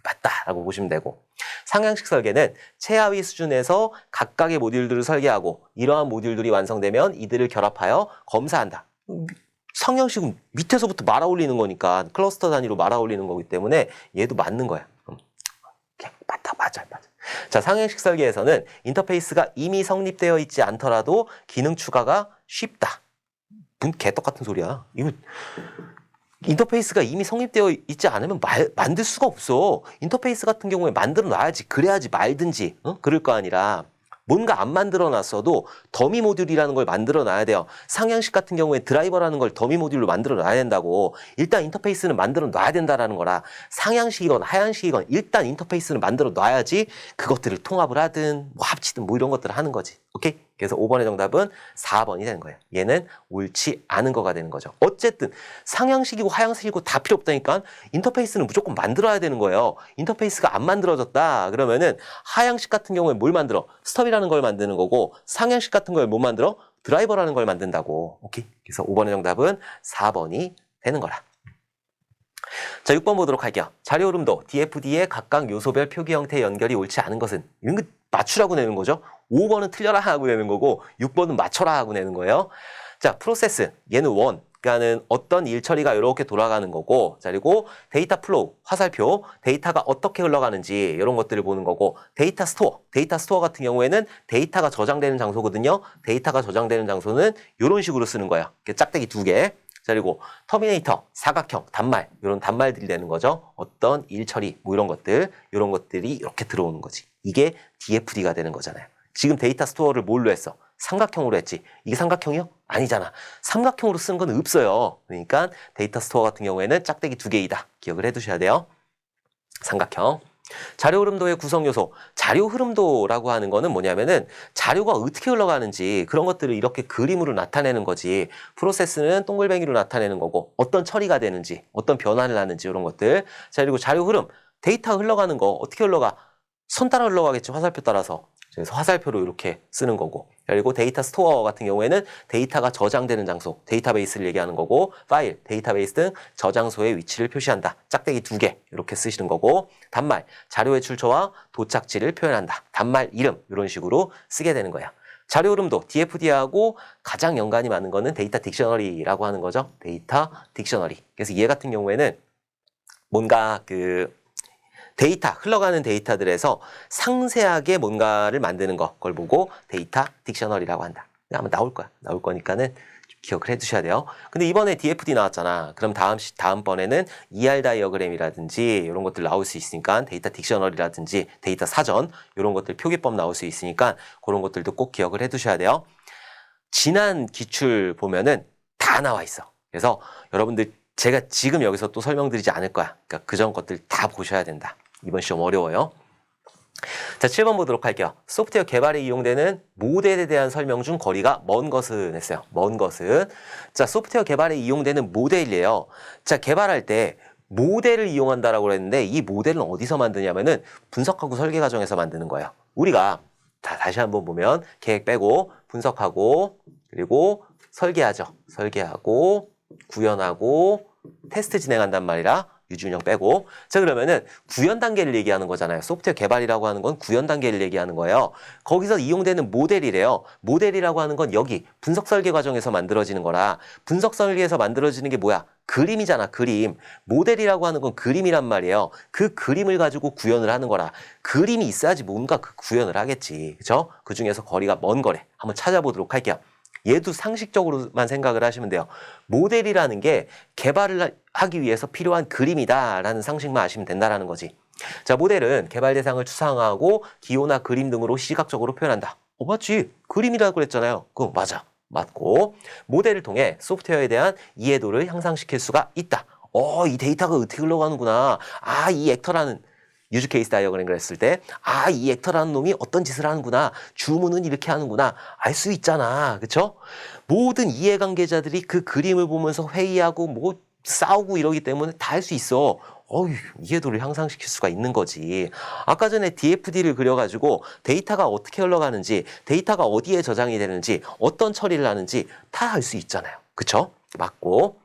맞다라고 보시면 되고 상향식 설계는 최하위 수준에서 각각의 모듈들을 설계하고 이러한 모듈들이 완성되면 이들을 결합하여 검사한다. 상향식은 밑에서부터 말아 올리는 거니까 클러스터 단위로 말아 올리는 거기 때문에 얘도 맞는 거야. 맞아. 자, 상향식 설계에서는 인터페이스가 이미 성립되어 있지 않더라도 기능 추가가 쉽다. 뭔 개떡 같은 소리야. 이거 인터페이스가 이미 성립되어 있지 않으면 만들 수가 없어. 인터페이스 같은 경우에 만들어 놔야지. 그래야지 말든지. 그럴 거 아니라 뭔가 안 만들어 놨어도 더미 모듈이라는 걸 만들어 놔야 돼요. 상향식 같은 경우에 드라이버라는 걸 더미 모듈로 만들어 놔야 된다고. 일단 인터페이스는 만들어 놔야 된다라는 거라. 상향식이건 하향식이건 일단 인터페이스는 만들어 놔야지 그것들을 통합을 하든 뭐 합치든 뭐 이런 것들을 하는 거지. 오케이? 그래서 5번의 정답은 4번이 되는 거예요. 얘는 옳지 않은 거가 되는 거죠. 어쨌든 상향식이고 하향식이고 다 필요 없다니까 인터페이스는 무조건 만들어야 되는 거예요. 인터페이스가 안 만들어졌다 그러면은 하향식 같은 경우에 뭘 만들어? 스톱이라는 걸 만드는 거고 상향식 같은 걸 못 만들어? 드라이버라는 걸 만든다고. 오케이? 그래서 5번의 정답은 4번이 되는 거라. 자, 6번 보도록 할게요. 자료 흐름도 DFD의 각각 요소별 표기 형태의 연결이 옳지 않은 것은 이런 거 맞추라고 내는 거죠. 5번은 틀려라 하고 내는 거고 6번은 맞춰라 하고 내는 거예요. 자, 프로세스 얘는 원 그러니까는 어떤 일 처리가 이렇게 돌아가는 거고 자, 그리고 데이터 플로우 화살표 데이터가 어떻게 흘러가는지 이런 것들을 보는 거고 데이터 스토어 같은 경우에는 데이터가 저장되는 장소거든요. 데이터가 저장되는 장소는 이런 식으로 쓰는 거예요. 짝대기 2개. 자, 그리고 터미네이터, 사각형, 단말 이런 단말들이 되는 거죠. 어떤 일 처리 뭐 이런 것들이 이렇게 들어오는 거지. 이게 DFD가 되는 거잖아요. 지금 데이터 스토어를 뭘로 했어? 삼각형으로 했지. 이게 삼각형이요? 아니잖아. 삼각형으로 쓴 건 없어요. 그러니까 데이터 스토어 같은 경우에는 짝대기 2개이다. 기억을 해두셔야 돼요. 삼각형. 자료 흐름도의 구성 요소. 자료 흐름도라고 하는 거는 뭐냐면은 자료가 어떻게 흘러가는지 그런 것들을 이렇게 그림으로 나타내는 거지. 프로세스는 동글뱅이로 나타내는 거고 어떤 처리가 되는지 어떤 변화를 하는지 이런 것들. 자, 그리고 자료 흐름. 데이터 흘러가는 거 어떻게 흘러가? 선 따라 흘러가겠지. 화살표 따라서. 그래서 화살표로 이렇게 쓰는 거고. 그리고 데이터 스토어 같은 경우에는 데이터가 저장되는 장소, 데이터베이스를 얘기하는 거고, 파일, 데이터베이스 등 저장소의 위치를 표시한다. 짝대기 2개 이렇게 쓰시는 거고, 단말, 자료의 출처와 도착지를 표현한다. 단말 이름 이런 식으로 쓰게 되는 거야. 자료 흐름도 DFD하고 가장 연관이 많은 거는 데이터 딕셔너리라고 하는 거죠. 데이터 딕셔너리. 그래서 얘 같은 경우에는 뭔가 데이터, 흘러가는 데이터들에서 상세하게 뭔가를 만드는 거, 그걸 보고 데이터 딕셔너리라고 한다. 아마 나올 거야. 나올 거니까는 좀 기억을 해두셔야 돼요. 근데 이번에 DFD 나왔잖아. 그럼 다음번에는 ER 다이어그램이라든지 이런 것들 나올 수 있으니까 데이터 딕셔너리라든지 데이터 사전 이런 것들 표기법 나올 수 있으니까 그런 것들도 꼭 기억을 해두셔야 돼요. 지난 기출 보면은 다 나와 있어. 그래서 여러분들 제가 지금 여기서 또 설명드리지 않을 거야. 그러니까 그전 것들 다 보셔야 된다. 이번 시험 어려워요. 자, 7번 보도록 할게요. 소프트웨어 개발에 이용되는 모델에 대한 설명 중 거리가 먼 것은 했어요. 먼 것은. 자, 소프트웨어 개발에 이용되는 모델이에요. 자, 개발할 때 모델을 이용한다라고 그랬는데 이 모델은 어디서 만드냐면은 분석하고 설계 과정에서 만드는 거예요. 우리가 다시 한번 보면 계획 빼고 분석하고 그리고 설계하죠. 설계하고 구현하고 테스트 진행한단 말이라 유지운영 빼고. 자, 그러면은 구현 단계를 얘기하는 거잖아요. 소프트웨어 개발이라고 하는 건 구현 단계를 얘기하는 거예요. 거기서 이용되는 모델이래요. 모델이라고 하는 건 여기 분석 설계 과정에서 만들어지는 거라. 분석 설계에서 만들어지는 게 뭐야? 그림이잖아, 그림. 모델이라고 하는 건 그림이란 말이에요. 그 그림을 가지고 구현을 하는 거라. 그림이 있어야지 뭔가 그 구현을 하겠지. 그죠? 그 중에서 거리가 먼 거래. 한번 찾아보도록 할게요. 얘도 상식적으로만 생각을 하시면 돼요. 모델이라는 게 개발을 하기 위해서 필요한 그림이다라는 상식만 아시면 된다라는 거지. 자, 모델은 개발 대상을 추상화하고 기호나 그림 등으로 시각적으로 표현한다. 맞지? 그림이라고 그랬잖아요. 그거 맞아. 맞고 모델을 통해 소프트웨어에 대한 이해도를 향상시킬 수가 있다. 이 데이터가 어떻게 흘러가는구나. 이 액터라는 유즈 케이스 다이어그램을 했을 때 이 액터라는 놈이 어떤 짓을 하는구나. 주문은 이렇게 하는구나. 알 수 있잖아. 그쵸? 모든 이해관계자들이 그 그림을 보면서 회의하고 뭐 싸우고 이러기 때문에 다 할 수 있어. 이해도를 향상시킬 수가 있는 거지. 아까 전에 DFD를 그려가지고 데이터가 어떻게 흘러가는지, 데이터가 어디에 저장이 되는지, 어떤 처리를 하는지 다 알 수 있잖아요. 그쵸? 맞고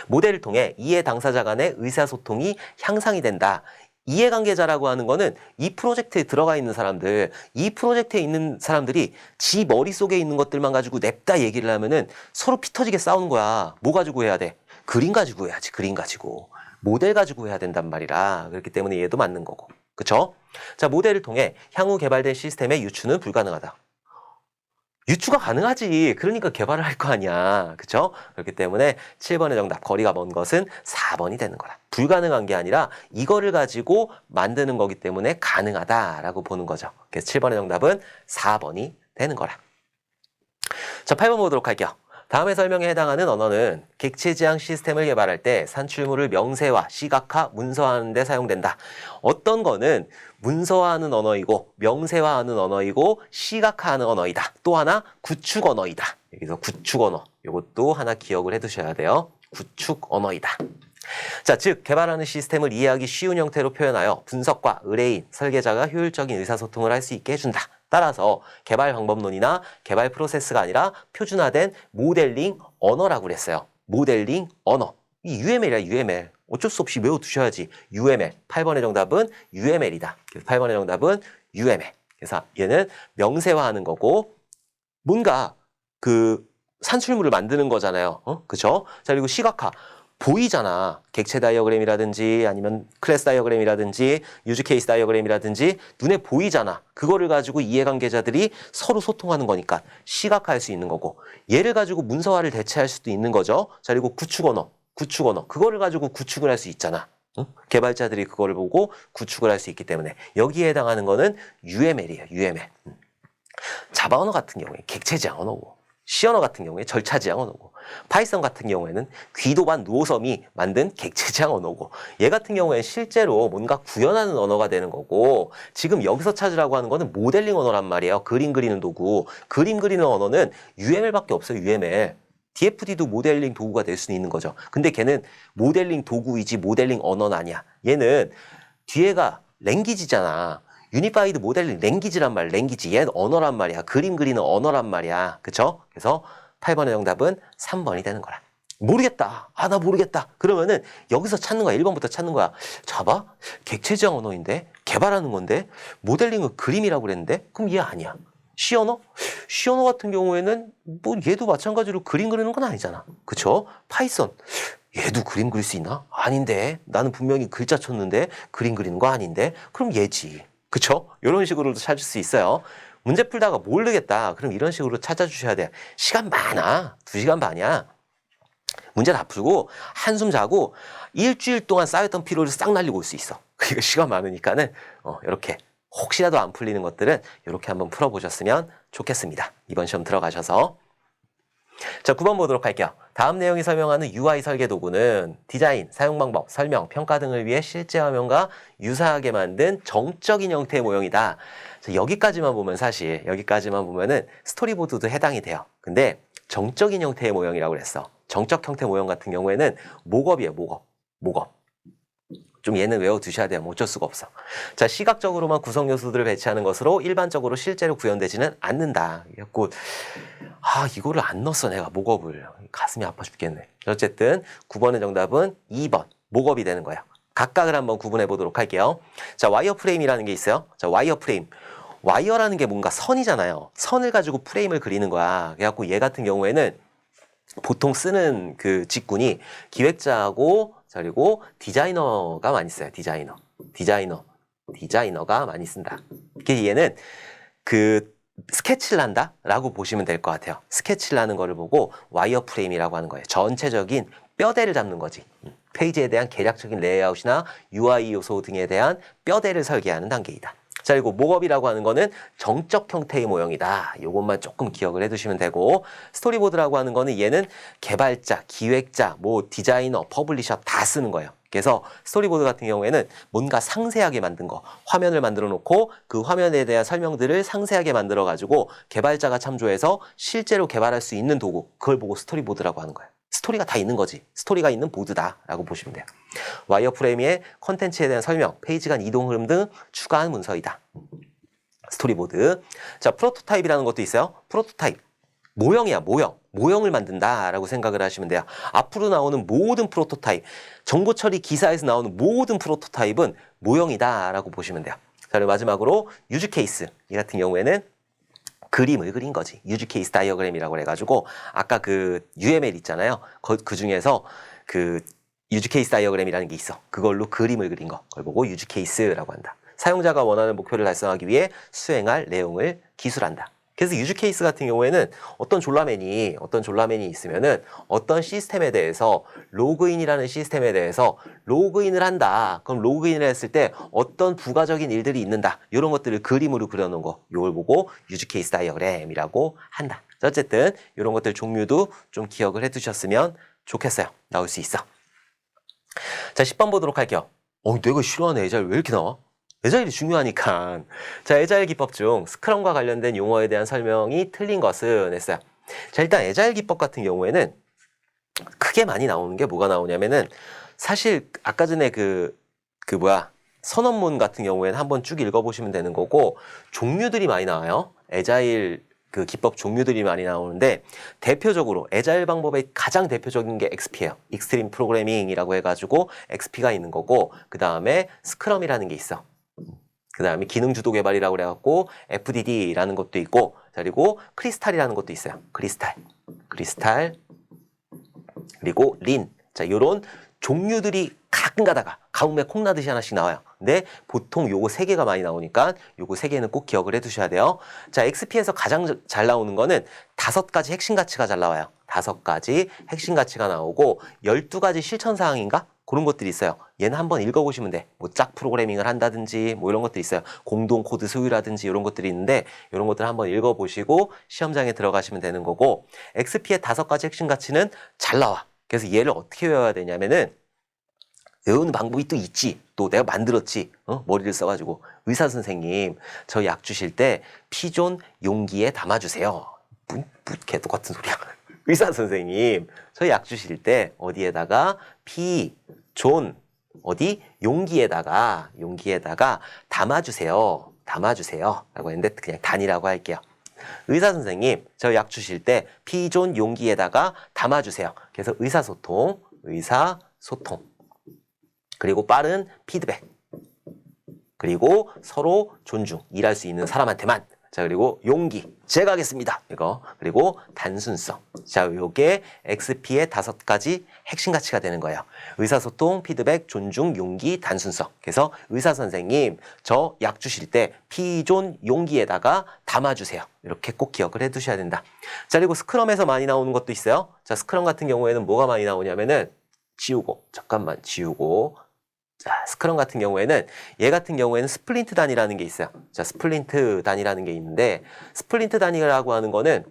모델을 통해 이해 당사자 간의 의사소통이 향상이 된다. 이해관계자라고 하는 거는 이 프로젝트에 들어가 있는 사람들, 이 프로젝트에 있는 사람들이 지 머릿속에 있는 것들만 가지고 냅다 얘기를 하면은 서로 피 터지게 싸우는 거야. 뭐 가지고 해야 돼? 그림 가지고 해야지, 그림 가지고. 모델 가지고 해야 된단 말이라. 그렇기 때문에 얘도 맞는 거고. 그쵸? 자, 모델을 통해 향후 개발된 시스템의 유추는 불가능하다. 유추가 가능하지. 그러니까 개발을 할 거 아니야. 그쵸? 그렇기 때문에 7번의 정답, 거리가 먼 것은 4번이 되는 거라. 불가능한 게 아니라 이거를 가지고 만드는 거기 때문에 가능하다라고 보는 거죠. 그래서 7번의 정답은 4번이 되는 거라. 자, 8번 보도록 할게요. 다음의 설명에 해당하는 언어는 객체지향 시스템을 개발할 때 산출물을 명세화, 시각화, 문서화하는 데 사용된다. 어떤 거는 문서화하는 언어이고 명세화하는 언어이고 시각화하는 언어이다. 또 하나 구축 언어이다. 여기서 구축 언어. 이것도 하나 기억을 해두셔야 돼요. 구축 언어이다. 자, 즉 개발하는 시스템을 이해하기 쉬운 형태로 표현하여 분석과 의뢰인, 설계자가 효율적인 의사소통을 할 수 있게 해준다. 따라서 개발 방법론이나 개발 프로세스가 아니라 표준화된 모델링 언어라고 그랬어요. 모델링 언어. 이 UML이야, UML. 어쩔 수 없이 외워두셔야지. UML. 8번의 정답은 UML이다. 그래서 8번의 정답은 UML. 그래서 얘는 명세화하는 거고 뭔가 그 산출물을 만드는 거잖아요. 그죠? 자, 그리고 시각화. 보이잖아. 객체 다이어그램이라든지 아니면 클래스 다이어그램이라든지 유즈 케이스 다이어그램이라든지 눈에 보이잖아. 그거를 가지고 이해관계자들이 서로 소통하는 거니까 시각화할 수 있는 거고 얘를 가지고 문서화를 대체할 수도 있는 거죠. 자, 그리고 구축 언어. 그거를 가지고 구축을 할 수 있잖아. 응? 개발자들이 그거를 보고 구축을 할 수 있기 때문에 여기에 해당하는 거는 UML이에요. UML. 자바 언어 같은 경우에 객체지향 언어고. C 언어 같은 경우에 절차 지향 언어고, 파이썬 같은 경우에는 귀도반 노섬이 만든 객체 지향 언어고, 얘 같은 경우에 실제로 뭔가 구현하는 언어가 되는 거고, 지금 여기서 찾으라고 하는 거는 모델링 언어란 말이에요. 그림 그리는 도구. 그림 그리는 언어는 UML밖에 없어요. UML. DFD도 모델링 도구가 될 수는 있는 거죠. 근데 걔는 모델링 도구이지 모델링 언어는 아니야. 얘는 뒤에가 랭귀지잖아. 유니파이드 모델링 랭귀지란 말, 랭귀지. 얘는 언어란 말이야. 그림 그리는 언어란 말이야. 그쵸? 그래서 8번의 정답은 3번이 되는 거라. 모르겠다. 아, 나 모르겠다. 그러면은 여기서 찾는 거야. 1번부터 찾는 거야. 잡아? 객체지향 언어인데? 개발하는 건데? 모델링은 그림이라고 그랬는데? 그럼 얘 아니야. C 언어? C 언어 같은 경우에는 뭐 얘도 마찬가지로 그림 그리는 건 아니잖아. 그쵸? 파이썬. 얘도 그림 그릴 수 있나? 아닌데. 나는 분명히 글자 쳤는데 그림 그리는 거 아닌데? 그럼 얘지. 그쵸? 이런 식으로도 찾을 수 있어요. 문제 풀다가 모르겠다. 그럼 이런 식으로 찾아주셔야 돼. 시간 많아. 2시간 반이야. 문제 다 풀고 한숨 자고 일주일 동안 쌓였던 피로를 싹 날리고 올 수 있어. 그러니까 시간 많으니까는 이렇게 혹시라도 안 풀리는 것들은 이렇게 한번 풀어보셨으면 좋겠습니다. 이번 시험 들어가셔서. 자, 9번 보도록 할게요. 다음 내용이 설명하는 UI 설계 도구는 디자인, 사용 방법, 설명, 평가 등을 위해 실제 화면과 유사하게 만든 정적인 형태의 모형이다. 자, 여기까지만 보면 사실 여기까지만 보면은 스토리보드도 해당이 돼요. 근데 정적인 형태의 모형이라고 그랬어. 정적 형태 모형 같은 경우에는 모겁이에요. 모겁. 좀 얘는 외워두셔야 돼요. 어쩔 수가 없어. 자, 시각적으로만 구성 요소들을 배치하는 것으로 일반적으로 실제로 구현되지는 않는다. 그래갖고 이거를 안 넣었어 내가 모겁을. 가슴이 아파 죽겠네. 어쨌든 9번의 정답은 2번 모겁이 되는 거예요. 각각을 한번 구분해 보도록 할게요. 자, 와이어 프레임이라는 게 있어요. 자, 와이어 프레임. 와이어라는 게 뭔가 선이잖아요. 선을 가지고 프레임을 그리는 거야. 그래갖고 얘 같은 경우에는 보통 쓰는 그 직군이 기획자하고 그리고 디자이너가 많이 써요. 디자이너가 많이 쓴다. 얘는 그 스케치를 한다라고 보시면 될 것 같아요. 스케치를 하는 거를 보고 와이어 프레임이라고 하는 거예요. 전체적인 뼈대를 잡는 거지. 페이지에 대한 개략적인 레이아웃이나 UI 요소 등에 대한 뼈대를 설계하는 단계이다. 자, 그리고 모겁이라고 하는 거는 정적 형태의 모형이다. 요것만 조금 기억을 해두시면 되고, 스토리보드라고 하는 거는 얘는 개발자, 기획자, 디자이너, 퍼블리셔 다 쓰는 거예요. 그래서 스토리보드 같은 경우에는 뭔가 상세하게 만든 거, 화면을 만들어 놓고 그 화면에 대한 설명들을 상세하게 만들어 가지고 개발자가 참조해서 실제로 개발할 수 있는 도구, 그걸 보고 스토리보드라고 하는 거예요. 스토리가 다 있는 거지. 스토리가 있는 보드다라고 보시면 돼요. 와이어 프레임의 컨텐츠에 대한 설명, 페이지 간 이동 흐름 등 추가한 문서이다. 스토리보드. 자, 프로토타입이라는 것도 있어요. 프로토타입. 모형이야, 모형. 모형을 만든다라고 생각을 하시면 돼요. 앞으로 나오는 모든 프로토타입, 정보 처리 기사에서 나오는 모든 프로토타입은 모형이다라고 보시면 돼요. 자, 그리고 마지막으로 유즈 케이스. 이 같은 경우에는 그림을 그린 거지. 유즈 케이스 다이어그램이라고 해가지고 아까 그 UML 있잖아요. 그 중에서 그 유즈 케이스 다이어그램이라는 게 있어. 그걸로 그림을 그린 거. 그걸 보고 유즈 케이스라고 한다. 사용자가 원하는 목표를 달성하기 위해 수행할 내용을 기술한다. 그래서 유즈 케이스 같은 경우에는 어떤 졸라맨이 있으면은 어떤 시스템에 대해서 로그인이라는 시스템에 대해서 로그인을 한다. 그럼 로그인을 했을 때 어떤 부가적인 일들이 있는다. 이런 것들을 그림으로 그려놓은 거. 이걸 보고 유즈 케이스 다이어그램이라고 한다. 어쨌든 이런 것들 종류도 좀 기억을 해두셨으면 좋겠어요. 나올 수 있어. 자, 10번 보도록 할게요. 내가 싫어하는 에자일 왜 이렇게 나와? 에자일이 중요하니까. 자, 에자일 기법 중 스크럼과 관련된 용어에 대한 설명이 틀린 것은 했어요. 자, 일단 에자일 기법 같은 경우에는 크게 많이 나오는 게 뭐가 나오냐면은 사실 아까 전에 선언문 같은 경우에는 한번 쭉 읽어보시면 되는 거고 종류들이 많이 나와요. 에자일 그 기법 종류들이 많이 나오는데 대표적으로 에자일 방법의 가장 대표적인 게 XP예요. 익스트림 프로그래밍이라고 해가지고 XP가 있는 거고 그 다음에 스크럼이라는 게 있어. 그 다음에 기능 주도 개발이라고 그래갖고 FDD라는 것도 있고 그리고 크리스탈이라는 것도 있어요. 크리스탈 그리고 린. 자, 요런 종류들이 가끔 가다가 가뭄에 콩나듯이 하나씩 나와요. 근데 보통 요거 3개가 많이 나오니까 요거 3개는 꼭 기억을 해두셔야 돼요. 자, XP에서 가장 잘 나오는 거는 5가지 핵심 가치가 잘 나와요. 5가지 핵심 가치가 나오고 12가지 실천 사항인가? 그런 것들이 있어요. 얘는 한번 읽어보시면 돼. 뭐 짝 프로그래밍을 한다든지 뭐 이런 것들이 있어요. 공동 코드 소유라든지 이런 것들이 있는데 이런 것들 한번 읽어보시고 시험장에 들어가시면 되는 거고 XP의 5가지 핵심 가치는 잘 나와. 그래서 얘를 어떻게 외워야 되냐면은 외우는 방법이 또 있지. 또 내가 만들었지. 머리를 써가지고 의사 선생님 저 약 주실 때 피존 용기에 담아주세요. 개 똑같은 소리야. 의사 선생님 저 약 주실 때 어디에다가 피존 어디 용기에다가 담아주세요. 라고 했는데 그냥 단이라고 할게요. 의사 선생님 저 약 주실 때 피존 용기에다가 담아주세요. 그래서 의사소통 그리고 빠른 피드백 그리고 서로 존중 일할 수 있는 사람한테만 자 그리고 용기 제가 하겠습니다 이거 그리고 단순성 자 요게 XP의 5가지 핵심 가치가 되는 거예요. 의사소통, 피드백, 존중, 용기, 단순성. 그래서 의사 선생님 저 약 주실 때 피존 용기에다가 담아주세요. 이렇게 꼭 기억을 해두셔야 된다. 자 그리고 스크럼에서 많이 나오는 것도 있어요. 자 스크럼 같은 경우에는 뭐가 많이 나오냐면은 지우고 자, 스크럼 같은 경우에는 얘 같은 경우에는 스플린트 단위라는 게 있어요. 자, 스플린트 단위라는 게 있는데 스플린트 단위라고 하는 거는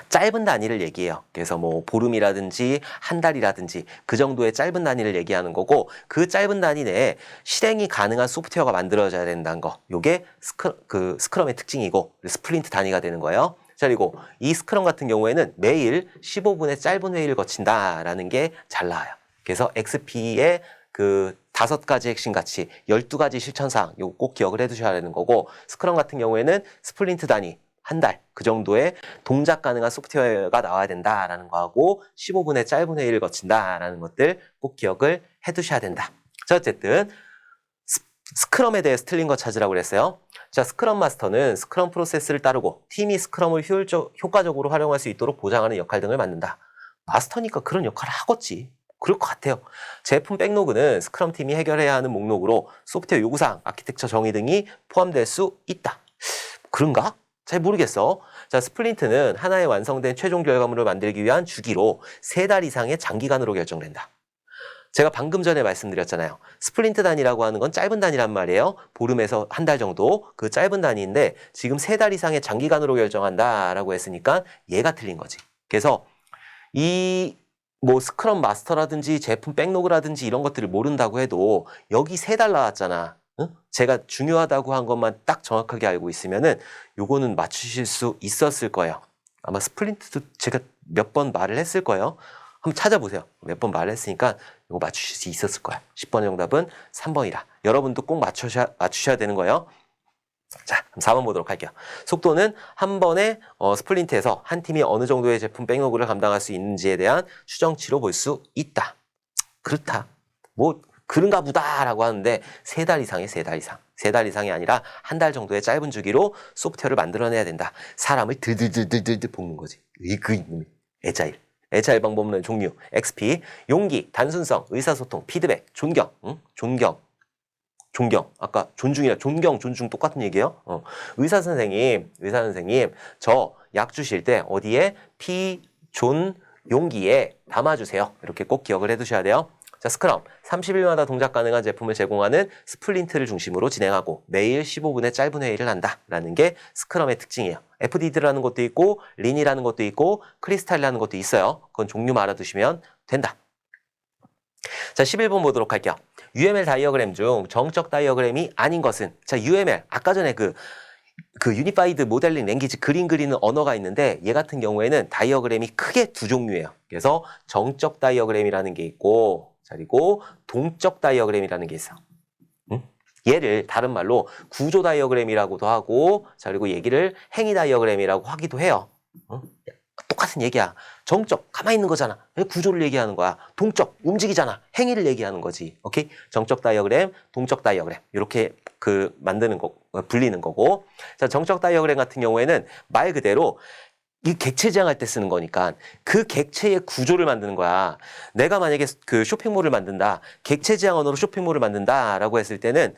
짧은 단위를 얘기해요. 그래서 뭐 보름이라든지 한 달이라든지 그 정도의 짧은 단위를 얘기하는 거고 그 짧은 단위 내에 실행이 가능한 소프트웨어가 만들어져야 된다는 거. 요게 스크럼의 특징이고 스플린트 단위가 되는 거예요. 자, 그리고 이 스크럼 같은 경우에는 매일 15분의 짧은 회의를 거친다라는 게 잘 나와요. 그래서 XP의 5가지 핵심 가치, 12가지 실천사항, 요거 꼭 기억을 해두셔야 되는 거고, 스크럼 같은 경우에는 스플린트 단위, 한 달, 그 정도의 동작 가능한 소프트웨어가 나와야 된다라는 거하고, 15분의 짧은 회의를 거친다라는 것들 꼭 기억을 해두셔야 된다. 자, 어쨌든, 스크럼에 대해서 틀린 거 찾으라고 그랬어요. 자, 스크럼 마스터는 스크럼 프로세스를 따르고, 팀이 스크럼을 효과적으로 활용할 수 있도록 보장하는 역할 등을 맡는다. 마스터니까 그런 역할을 하겠지. 그럴 것 같아요. 제품 백로그는 스크럼 팀이 해결해야 하는 목록으로 소프트웨어 요구사항, 아키텍처 정의 등이 포함될 수 있다. 그런가? 잘 모르겠어. 자, 스플린트는 하나의 완성된 최종 결과물을 만들기 위한 주기로 3달 이상의 장기간으로 결정된다. 제가 방금 전에 말씀드렸잖아요. 스플린트 단위라고 하는 건 짧은 단위란 말이에요. 보름에서 한 달 정도 그 짧은 단위인데 지금 3달 이상의 장기간으로 결정한다라고 했으니까 얘가 틀린 거지. 그래서 뭐 스크럼 마스터라든지 제품 백로그라든지 이런 것들을 모른다고 해도 여기 3달 나왔잖아. 응? 제가 중요하다고 한 것만 딱 정확하게 알고 있으면은 요거는 맞추실 수 있었을 거예요. 아마 스플린트도 제가 몇 번 말을 했을 거예요. 한번 찾아보세요. 몇 번 말을 했으니까 이거 맞추실 수 있었을 거야. 10번의 정답은 3번이라. 여러분도 꼭 맞추셔야 되는 거예요. 자, 그럼 4번 보도록 할게요. 속도는 한 번에 스플린트에서 한 팀이 어느 정도의 제품 백로그를 감당할 수 있는지에 대한 추정치로 볼 수 있다. 그렇다. 뭐 그런가 보다라고 하는데 3달 이상이에요. 3달 이상. 3달 이상이 아니라 한 달 정도의 짧은 주기로 소프트웨어를 만들어내야 된다. 사람을 들들들들들 볶는 거지. 애자일. 애자일 방법론의 종류. XP. 용기, 단순성, 의사소통, 피드백, 존경. 존경. 아까 존중이라 존경, 존중 똑같은 얘기예요. 의사 선생님, 저 약 주실 때 어디에 존 용기에 담아주세요. 이렇게 꼭 기억을 해두셔야 돼요. 자, 스크럼. 30일마다 동작 가능한 제품을 제공하는 스플린트를 중심으로 진행하고 매일 15분의 짧은 회의를 한다라는 게 스크럼의 특징이에요. FDD라는 것도 있고 린이라는 것도 있고 크리스탈이라는 것도 있어요. 그건 종류만 알아두시면 된다. 자, 11번 보도록 할게요. UML 다이어그램 중 정적 다이어그램이 아닌 것은 자, UML 아까 전에 그 유니파이드 모델링 랭귀지 그림 그리는 언어가 있는데 얘 같은 경우에는 다이어그램이 크게 2종류예요. 그래서 정적 다이어그램이라는 게 있고 자, 그리고 동적 다이어그램이라는 게 있어. 얘를 다른 말로 구조 다이어그램이라고도 하고 자, 그리고 얘기를 행위 다이어그램이라고 하기도 해요. 똑같은 얘기야. 정적, 가만히 있는 거잖아. 구조를 얘기하는 거야. 동적, 움직이잖아. 행위를 얘기하는 거지. 오케이? 정적 다이어그램, 동적 다이어그램. 이렇게 만드는 거, 불리는 거고. 자, 정적 다이어그램 같은 경우에는 말 그대로 이 객체 지향할 때 쓰는 거니까 그 객체의 구조를 만드는 거야. 내가 만약에 쇼핑몰을 만든다. 객체 지향 언어로 쇼핑몰을 만든다라고 했을 때는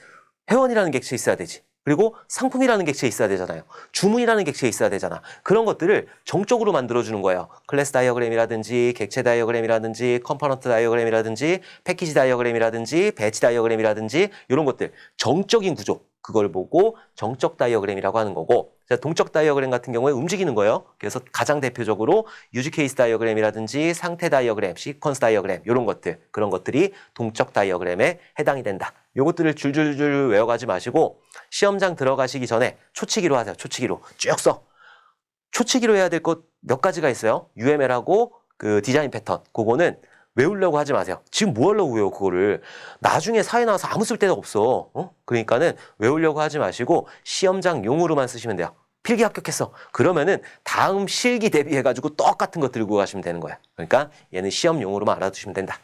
회원이라는 객체 있어야 되지. 그리고 상품이라는 객체에 있어야 되잖아요. 주문이라는 객체에 있어야 되잖아. 그런 것들을 정적으로 만들어주는 거예요. 클래스 다이어그램이라든지 객체 다이어그램이라든지 컴포넌트 다이어그램이라든지 패키지 다이어그램이라든지 배치 다이어그램이라든지 이런 것들 정적인 구조 그걸 보고 정적 다이어그램이라고 하는 거고 자, 동적 다이어그램 같은 경우에 움직이는 거예요. 그래서 가장 대표적으로 유즈 케이스 다이어그램이라든지 상태 다이어그램, 시퀀스 다이어그램 이런 것들 그런 것들이 동적 다이어그램에 해당이 된다. 요것들을 줄줄줄 외워가지 마시고 시험장 들어가시기 전에 초치기로 하세요. 초치기로 쭉 써. 초치기로 해야 될 것 몇 가지가 있어요. UML하고 그 디자인 패턴 그거는 외우려고 하지 마세요. 지금 뭐 하려고 외워 그거를. 나중에 사회 나와서 아무 쓸데가 없어. 그러니까는 외우려고 하지 마시고 시험장 용으로만 쓰시면 돼요. 필기 합격했어. 그러면은 다음 실기 대비해가지고 똑같은 거 들고 가시면 되는 거야. 그러니까 얘는 시험용으로만 알아두시면 된다.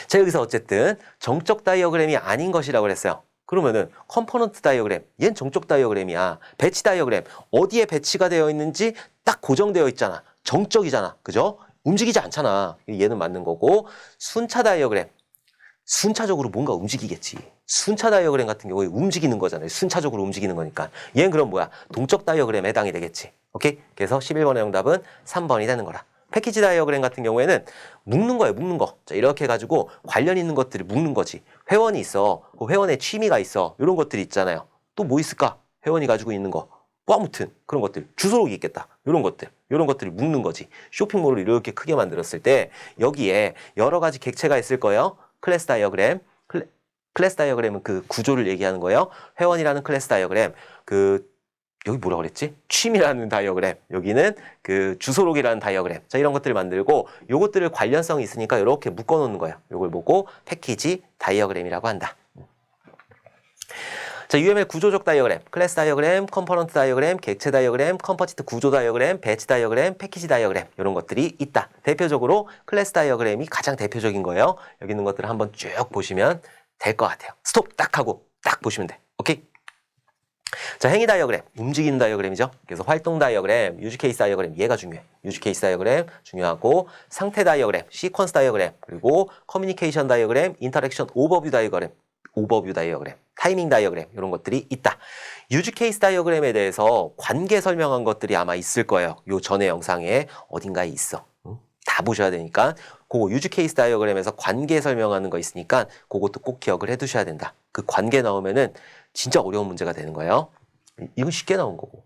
자 여기서 어쨌든 정적 다이어그램이 아닌 것이라고 그랬어요. 그러면은 컴포넌트 다이어그램, 얘는 정적 다이어그램이야. 배치 다이어그램, 어디에 배치가 되어 있는지 딱 고정되어 있잖아. 정적이잖아. 그죠? 움직이지 않잖아. 얘는 맞는 거고 순차 다이어그램, 순차적으로 뭔가 움직이겠지. 순차 다이어그램 같은 경우에 움직이는 거잖아요. 순차적으로 움직이는 거니까. 얘는 그럼 뭐야? 동적 다이어그램에 해당이 되겠지. 오케이? 그래서 11번의 정답은 3번이 되는 거라. 패키지 다이어그램 같은 경우에는 묶는 거예요. 묶는 거. 자, 이렇게 해가지고 관련 있는 것들을 묶는 거지. 회원이 있어. 그 회원의 취미가 있어. 이런 것들이 있잖아요. 또 뭐 있을까? 회원이 가지고 있는 거. 뭐 아무튼 그런 것들. 주소록이 있겠다. 이런 것들. 이런 것들을 묶는 거지. 쇼핑몰을 이렇게 크게 만들었을 때 여기에 여러 가지 객체가 있을 거예요. 클래스 다이어그램. 클래스 다이어그램은 그 구조를 얘기하는 거예요. 회원이라는 클래스 다이어그램. 여기 뭐라 그랬지? 취미라는 다이어그램. 여기는 그 주소록이라는 다이어그램. 자, 이런 것들을 만들고 요것들을 관련성이 있으니까 이렇게 묶어 놓는 거예요. 요걸 보고 패키지 다이어그램이라고 한다. 자, UML 구조적 다이어그램, 클래스 다이어그램, 컴포넌트 다이어그램, 객체 다이어그램, 컴포지트 구조 다이어그램, 배치 다이어그램, 패키지 다이어그램 이런 것들이 있다. 대표적으로 클래스 다이어그램이 가장 대표적인 거예요. 여기 있는 것들을 한번 쭉 보시면 될 것 같아요. 스톱 딱 하고 딱 보시면 돼. 오케이? 자, 행위 다이어그램, 움직이는 다이어그램이죠. 그래서 활동 다이어그램, 유즈 케이스 다이어그램, 얘가 중요해. 유즈 케이스 다이어그램 중요하고 상태 다이어그램, 시퀀스 다이어그램, 그리고 커뮤니케이션 다이어그램, 인터랙션 오버뷰 다이어그램, 타이밍 다이어그램 이런 것들이 있다. 유즈 케이스 다이어그램에 대해서 관계 설명한 것들이 아마 있을 거예요. 요 전에 영상에 어딘가에 있어. 다 보셔야 되니까 그거 유즈 케이스 다이어그램에서 관계 설명하는 거 있으니까 그것도 꼭 기억을 해두셔야 된다. 그 관계 나오면은 진짜 어려운 문제가 되는 거예요. 이건 쉽게 나온 거고.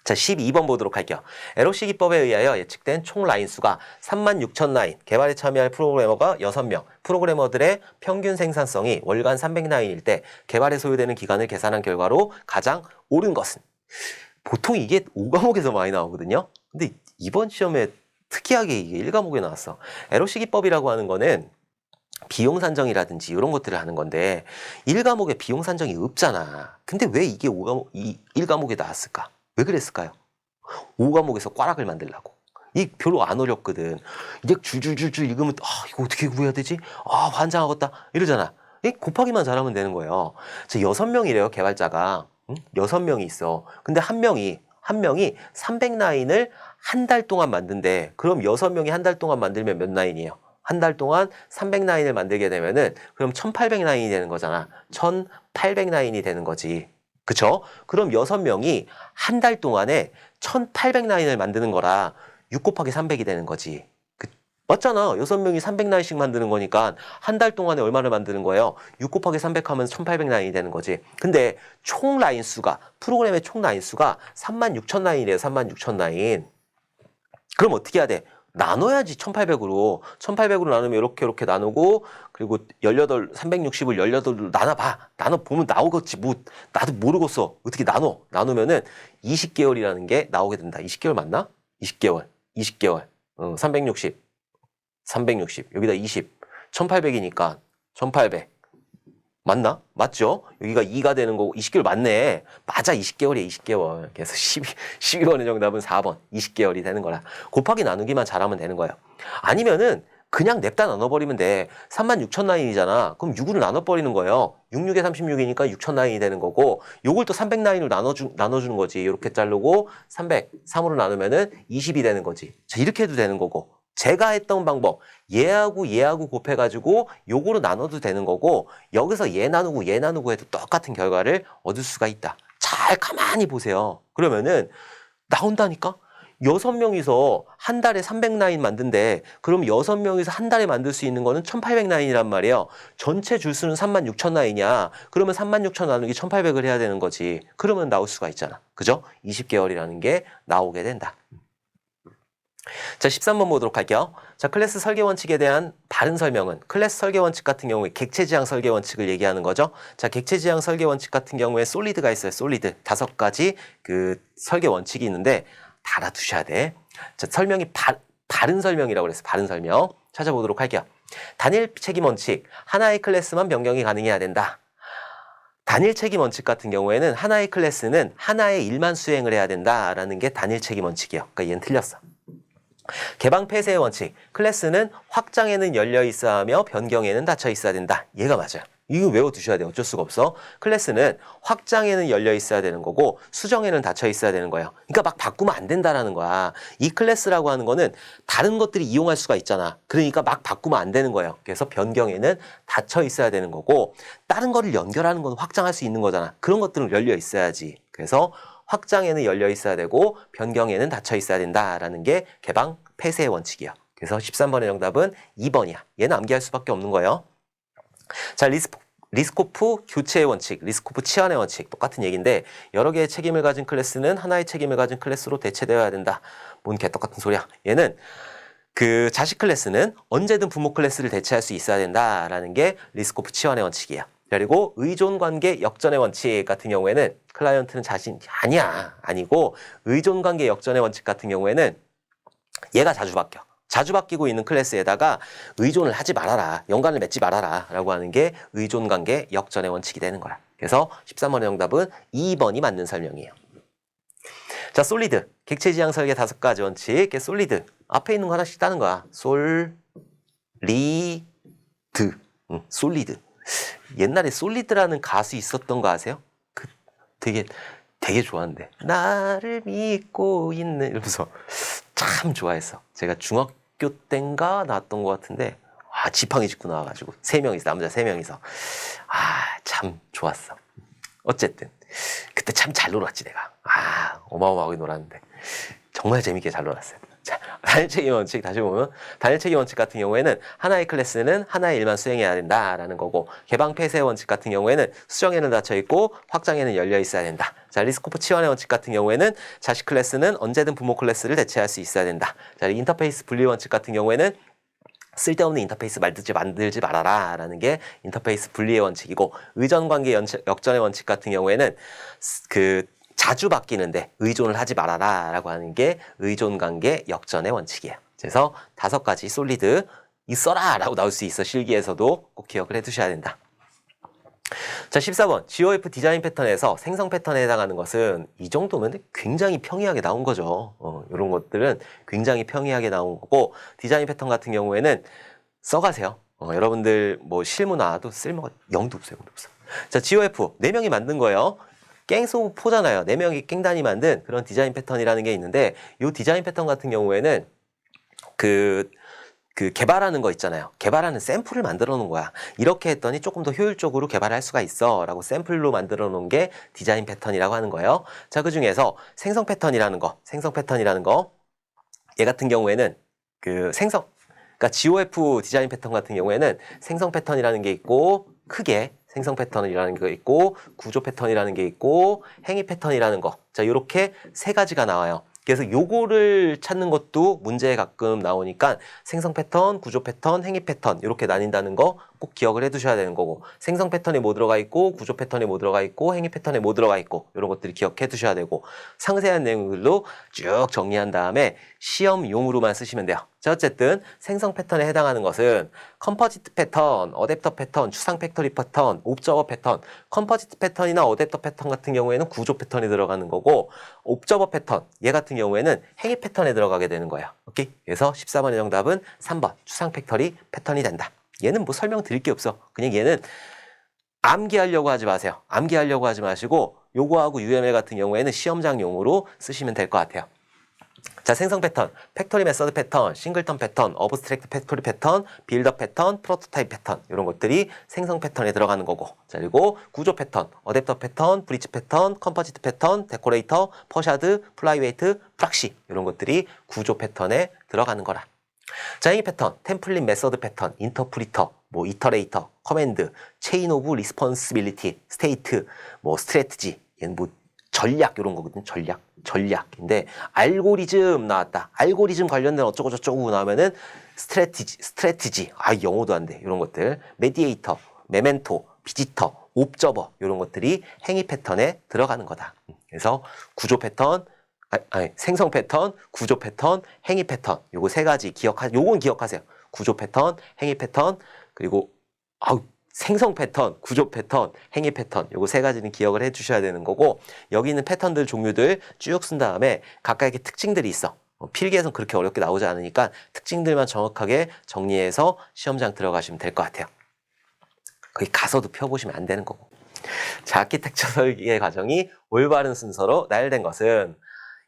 자, 12번 보도록 할게요. LOC 기법에 의하여 예측된 총 라인 수가 36,000 라인, 개발에 참여할 프로그래머가 6명, 프로그래머들의 평균 생산성이 월간 300라인일 때 개발에 소요되는 기간을 계산한 결과로 가장 옳은 것은? 보통 이게 5과목에서 많이 나오거든요. 근데 이번 시험에 특이하게 이게 1과목에 나왔어. LOC 기법이라고 하는 거는 비용 산정이라든지 이런 것들을 하는 건데 1과목에 비용 산정이 없잖아. 근데 왜 이게 1과목에 나왔을까? 왜 그랬을까요? 5과목에서 꽈락을 만들려고. 이 별로 안 어렵거든. 이제 줄줄줄줄 읽으면 이거 어떻게 구해야 되지? 환장하겠다. 이러잖아. 곱하기만 잘하면 되는 거예요. 6명이래요, 개발자가. 6명이 있어. 근데 한 명이 300라인을 한 달 동안 만든대. 그럼 6명이 한 달 동안 만들면 몇 라인이에요? 한 달 동안 300라인을 만들게 되면은 그럼 1800라인이 되는 거잖아. 1800라인이 되는 거지. 그쵸? 그럼 6명이 한 달 동안에 1800라인을 만드는 거라 6 곱하기 300이 되는 거지. 맞잖아. 6명이 300라인씩 만드는 거니까 한 달 동안에 얼마를 만드는 거예요? 6 곱하기 300 하면 1800라인이 되는 거지. 근데 총 라인 수가, 프로그램의 총 라인 수가 36,000라인이래요. 36,000라인. 그럼 어떻게 해야 돼? 나눠야지 1800으로. 1800으로 나누면 이렇게 나누고 그리고 360을 18으로 나눠봐. 나눠보면 나오겠지. 뭐 나도 모르겠어. 어떻게 나누면은 20개월이라는 게 나오게 된다. 20개월 맞나? 20개월. 360 여기다 20 1800이니까 1800 맞나? 맞죠? 여기가 2가 되는 거고 20개월 맞네. 맞아, 20개월이야, 20개월. 그래서 12번의 정답은 4번. 20개월이 되는 거라. 곱하기 나누기만 잘하면 되는 거예요. 아니면은 그냥 냅다 나눠버리면 돼. 36,000라인이잖아. 그럼 6으로 나눠버리는 거예요. 66에 36이니까 6,000라인이 되는 거고 요걸 또 300라인으로 나눠주는 거지. 이렇게 자르고 300, 3으로 나누면은 20이 되는 거지. 자, 이렇게 해도 되는 거고. 제가 했던 방법 얘하고 얘하고 곱해가지고 요거로 나눠도 되는 거고 여기서 얘 나누고 얘 나누고 해도 똑같은 결과를 얻을 수가 있다. 잘 가만히 보세요. 그러면은 나온다니까? 6명이서 한 달에 300라인 만든대. 그럼 6명이서 한 달에 만들 수 있는 거는 1800라인이란 말이에요. 전체 줄수는 36,000라인이야. 그러면 36,000 나누기 1800을 해야 되는 거지. 그러면 나올 수가 있잖아. 그죠? 20개월이라는 게 나오게 된다. 자, 13번 보도록 할게요. 자, 클래스 설계 원칙에 대한 바른 설명은 클래스 설계 원칙 같은 경우에 객체 지향 설계 원칙을 얘기하는 거죠. 자, 객체 지향 설계 원칙 같은 경우에 솔리드가 있어요. 솔리드. 5가지 그 설계 원칙이 있는데 다 알아두셔야 돼. 자, 설명이 바른 설명이라고 그래서 바른 설명 찾아보도록 할게요. 단일 책임 원칙. 하나의 클래스만 변경이 가능해야 된다. 단일 책임 원칙 같은 경우에는 하나의 클래스는 하나의 일만 수행을 해야 된다라는 게 단일 책임 원칙이에요. 그러니까 얘는 틀렸어. 개방 폐쇄의 원칙. 클래스는 확장에는 열려 있어야 하며 변경에는 닫혀 있어야 된다. 얘가 맞아요. 이거 외워두셔야 돼요. 어쩔 수가 없어. 클래스는 확장에는 열려 있어야 되는 거고 수정에는 닫혀 있어야 되는 거예요. 그러니까 막 바꾸면 안 된다라는 거야. 이 클래스라고 하는 거는 다른 것들이 이용할 수가 있잖아. 그러니까 막 바꾸면 안 되는 거예요. 그래서 변경에는 닫혀 있어야 되는 거고 다른 거를 연결하는 건 확장할 수 있는 거잖아. 그런 것들은 열려 있어야지. 그래서 확장에는 열려 있어야 되고 변경에는 닫혀 있어야 된다라는 게 개방 폐쇄의 원칙이야. 그래서 13번의 정답은 2번이야. 얘는 암기할 수밖에 없는 거예요. 자, 리스코프 교체의 원칙, 리스코프 치환의 원칙 똑같은 얘기인데 여러 개의 책임을 가진 클래스는 하나의 책임을 가진 클래스로 대체되어야 된다. 뭔 개떡같은 소리야. 얘는 그 자식 클래스는 언제든 부모 클래스를 대체할 수 있어야 된다라는 게 리스코프 치환의 원칙이야. 그리고 의존관계 역전의 원칙 같은 경우에는 클라이언트는 자신 아니고 의존관계 역전의 원칙 같은 경우에는 얘가 자주 바뀌어. 자주 바뀌고 있는 클래스에다가 의존을 하지 말아라. 연관을 맺지 말아라. 라고 하는 게 의존관계 역전의 원칙이 되는 거야. 그래서 13번의 정답은 2번이 맞는 설명이에요. 자, 솔리드. 객체 지향 설계 5가지 원칙. 솔리드. 앞에 있는 거 하나씩 따는 거야. 솔리드. 옛날에 솔리드라는 가수 있었던 거 아세요? 되게 좋아하는데. 나를 믿고 있는 이러면서 참 좋아했어. 제가 중학교 땐가 나왔던 것 같은데 지팡이 짚고 나와가지고 3명이서 남자 3명이서 참 좋았어. 어쨌든 그때 참 잘 놀았지 내가. 어마어마하게 놀았는데 정말 재밌게 잘 놀았어요. 자, 단일 책임 원칙 다시 보면 단일 책임 원칙 같은 경우에는 하나의 클래스는 하나의 일만 수행해야 된다라는 거고 개방 폐쇄 원칙 같은 경우에는 수정에는 닫혀 있고 확장에는 열려 있어야 된다. 자, 리스코프 치환의 원칙 같은 경우에는 자식 클래스는 언제든 부모 클래스를 대체할 수 있어야 된다. 자, 인터페이스 분리 원칙 같은 경우에는 쓸데없는 인터페이스 만들지 말아라 라는 게 인터페이스 분리의 원칙이고 의존관계 역전의 원칙 같은 경우에는 자주 바뀌는데 의존을 하지 말아라 라고 하는 게 의존관계 역전의 원칙이에요. 그래서 5가지 솔리드 있어라 라고 나올 수 있어. 실기에서도 꼭 기억을 해두셔야 된다. 자, 14번 GOF 디자인 패턴에서 생성 패턴에 해당하는 것은 이 정도면 굉장히 평이하게 나온 거죠. 이런 것들은 굉장히 평이하게 나온 거고 디자인 패턴 같은 경우에는 써가세요. 여러분들 뭐 실무 나와도 쓸모가 0도 없어요. 0도 없어. 자, GOF 4명이 만든 거예요. 갱소 4잖아요. 4명이 깽단이 만든 그런 디자인 패턴이라는 게 있는데 이 디자인 패턴 같은 경우에는 그 개발하는 거 있잖아요. 개발하는 샘플을 만들어 놓은 거야. 이렇게 했더니 조금 더 효율적으로 개발할 수가 있어 라고 샘플로 만들어 놓은 게 디자인 패턴이라고 하는 거예요. 자, 그 중에서 생성 패턴이라는 거 얘 같은 경우에는 그러니까 GOF 디자인 패턴 같은 경우에는 생성 패턴이라는 게 있고 크게 생성 패턴이라는 게 있고 구조 패턴이라는 게 있고 행위 패턴이라는 거. 자, 이렇게 3가지가 나와요. 그래서 요거를 찾는 것도 문제에 가끔 나오니까 생성 패턴, 구조 패턴, 행위 패턴 이렇게 나뉜다는 거 꼭 기억을 해두셔야 되는 거고 생성 패턴에 뭐 들어가 있고 구조 패턴에 뭐 들어가 있고 행위 패턴에 뭐 들어가 있고 이런 것들을 기억해 두셔야 되고 상세한 내용들로 쭉 정리한 다음에 시험용으로만 쓰시면 돼요. 자, 어쨌든 생성 패턴에 해당하는 것은 컴포지트 패턴, 어댑터 패턴, 추상 팩토리 패턴, 옵저버 패턴. 컴포지트 패턴이나 어댑터 패턴 같은 경우에는 구조 패턴이 들어가는 거고 옵저버 패턴 얘 같은 경우에는 행위 패턴에 들어가게 되는 거예요. 오케이? 그래서 14번의 정답은 3번 추상 팩토리 패턴이 된다. 얘는 뭐 설명 드릴 게 없어. 그냥 얘는 암기하려고 하지 마세요. 암기하려고 하지 마시고 요거하고 UML 같은 경우에는 시험장용으로 쓰시면 될 것 같아요. 자, 생성 패턴, 팩토리 메서드 패턴, 싱글턴 패턴, 어브스트랙트 팩토리 패턴, 빌드업 패턴, 프로토타입 패턴 이런 것들이 생성 패턴에 들어가는 거고, 자, 그리고 구조 패턴, 어댑터 패턴, 브릿지 패턴, 컴포지트 패턴, 데코레이터, 퍼샤드, 플라이웨이트, 프락시 이런 것들이 구조 패턴에 들어가는 거라. 자, 행위 패턴, 템플릿 메서드 패턴, 인터프리터, 뭐 이터레이터, 커맨드, 체인 오브 리스폰시빌리티, 스테이트, 뭐 스트래티지, 얘는 뭐 전략 이런 거거든요. 전략인데 알고리즘 나왔다. 알고리즘 관련된 어쩌고 저쩌고 나오면은 스트래티지. 아, 영어도 안 돼. 이런 것들. 메디에이터, 메멘토, 비지터, 옵저버 이런 것들이 행위 패턴에 들어가는 거다. 그래서 구조 패턴, 생성 패턴, 구조 패턴, 행위 패턴 요거 세 가지 요건 기억하세요. 구조 패턴, 행위 패턴, 그리고 생성 패턴, 구조 패턴, 행위 패턴 요거 세 가지는 기억을 해 주셔야 되는 거고, 여기 있는 패턴들 종류들 쭉 쓴 다음에 각각의 특징들이 있어. 필기에서는 그렇게 어렵게 나오지 않으니까 특징들만 정확하게 정리해서 시험장 들어가시면 될 것 같아요. 거기 가서도 펴보시면 안 되는 거고. 자, 아키텍처 설계 과정이 올바른 순서로 나열된 것은,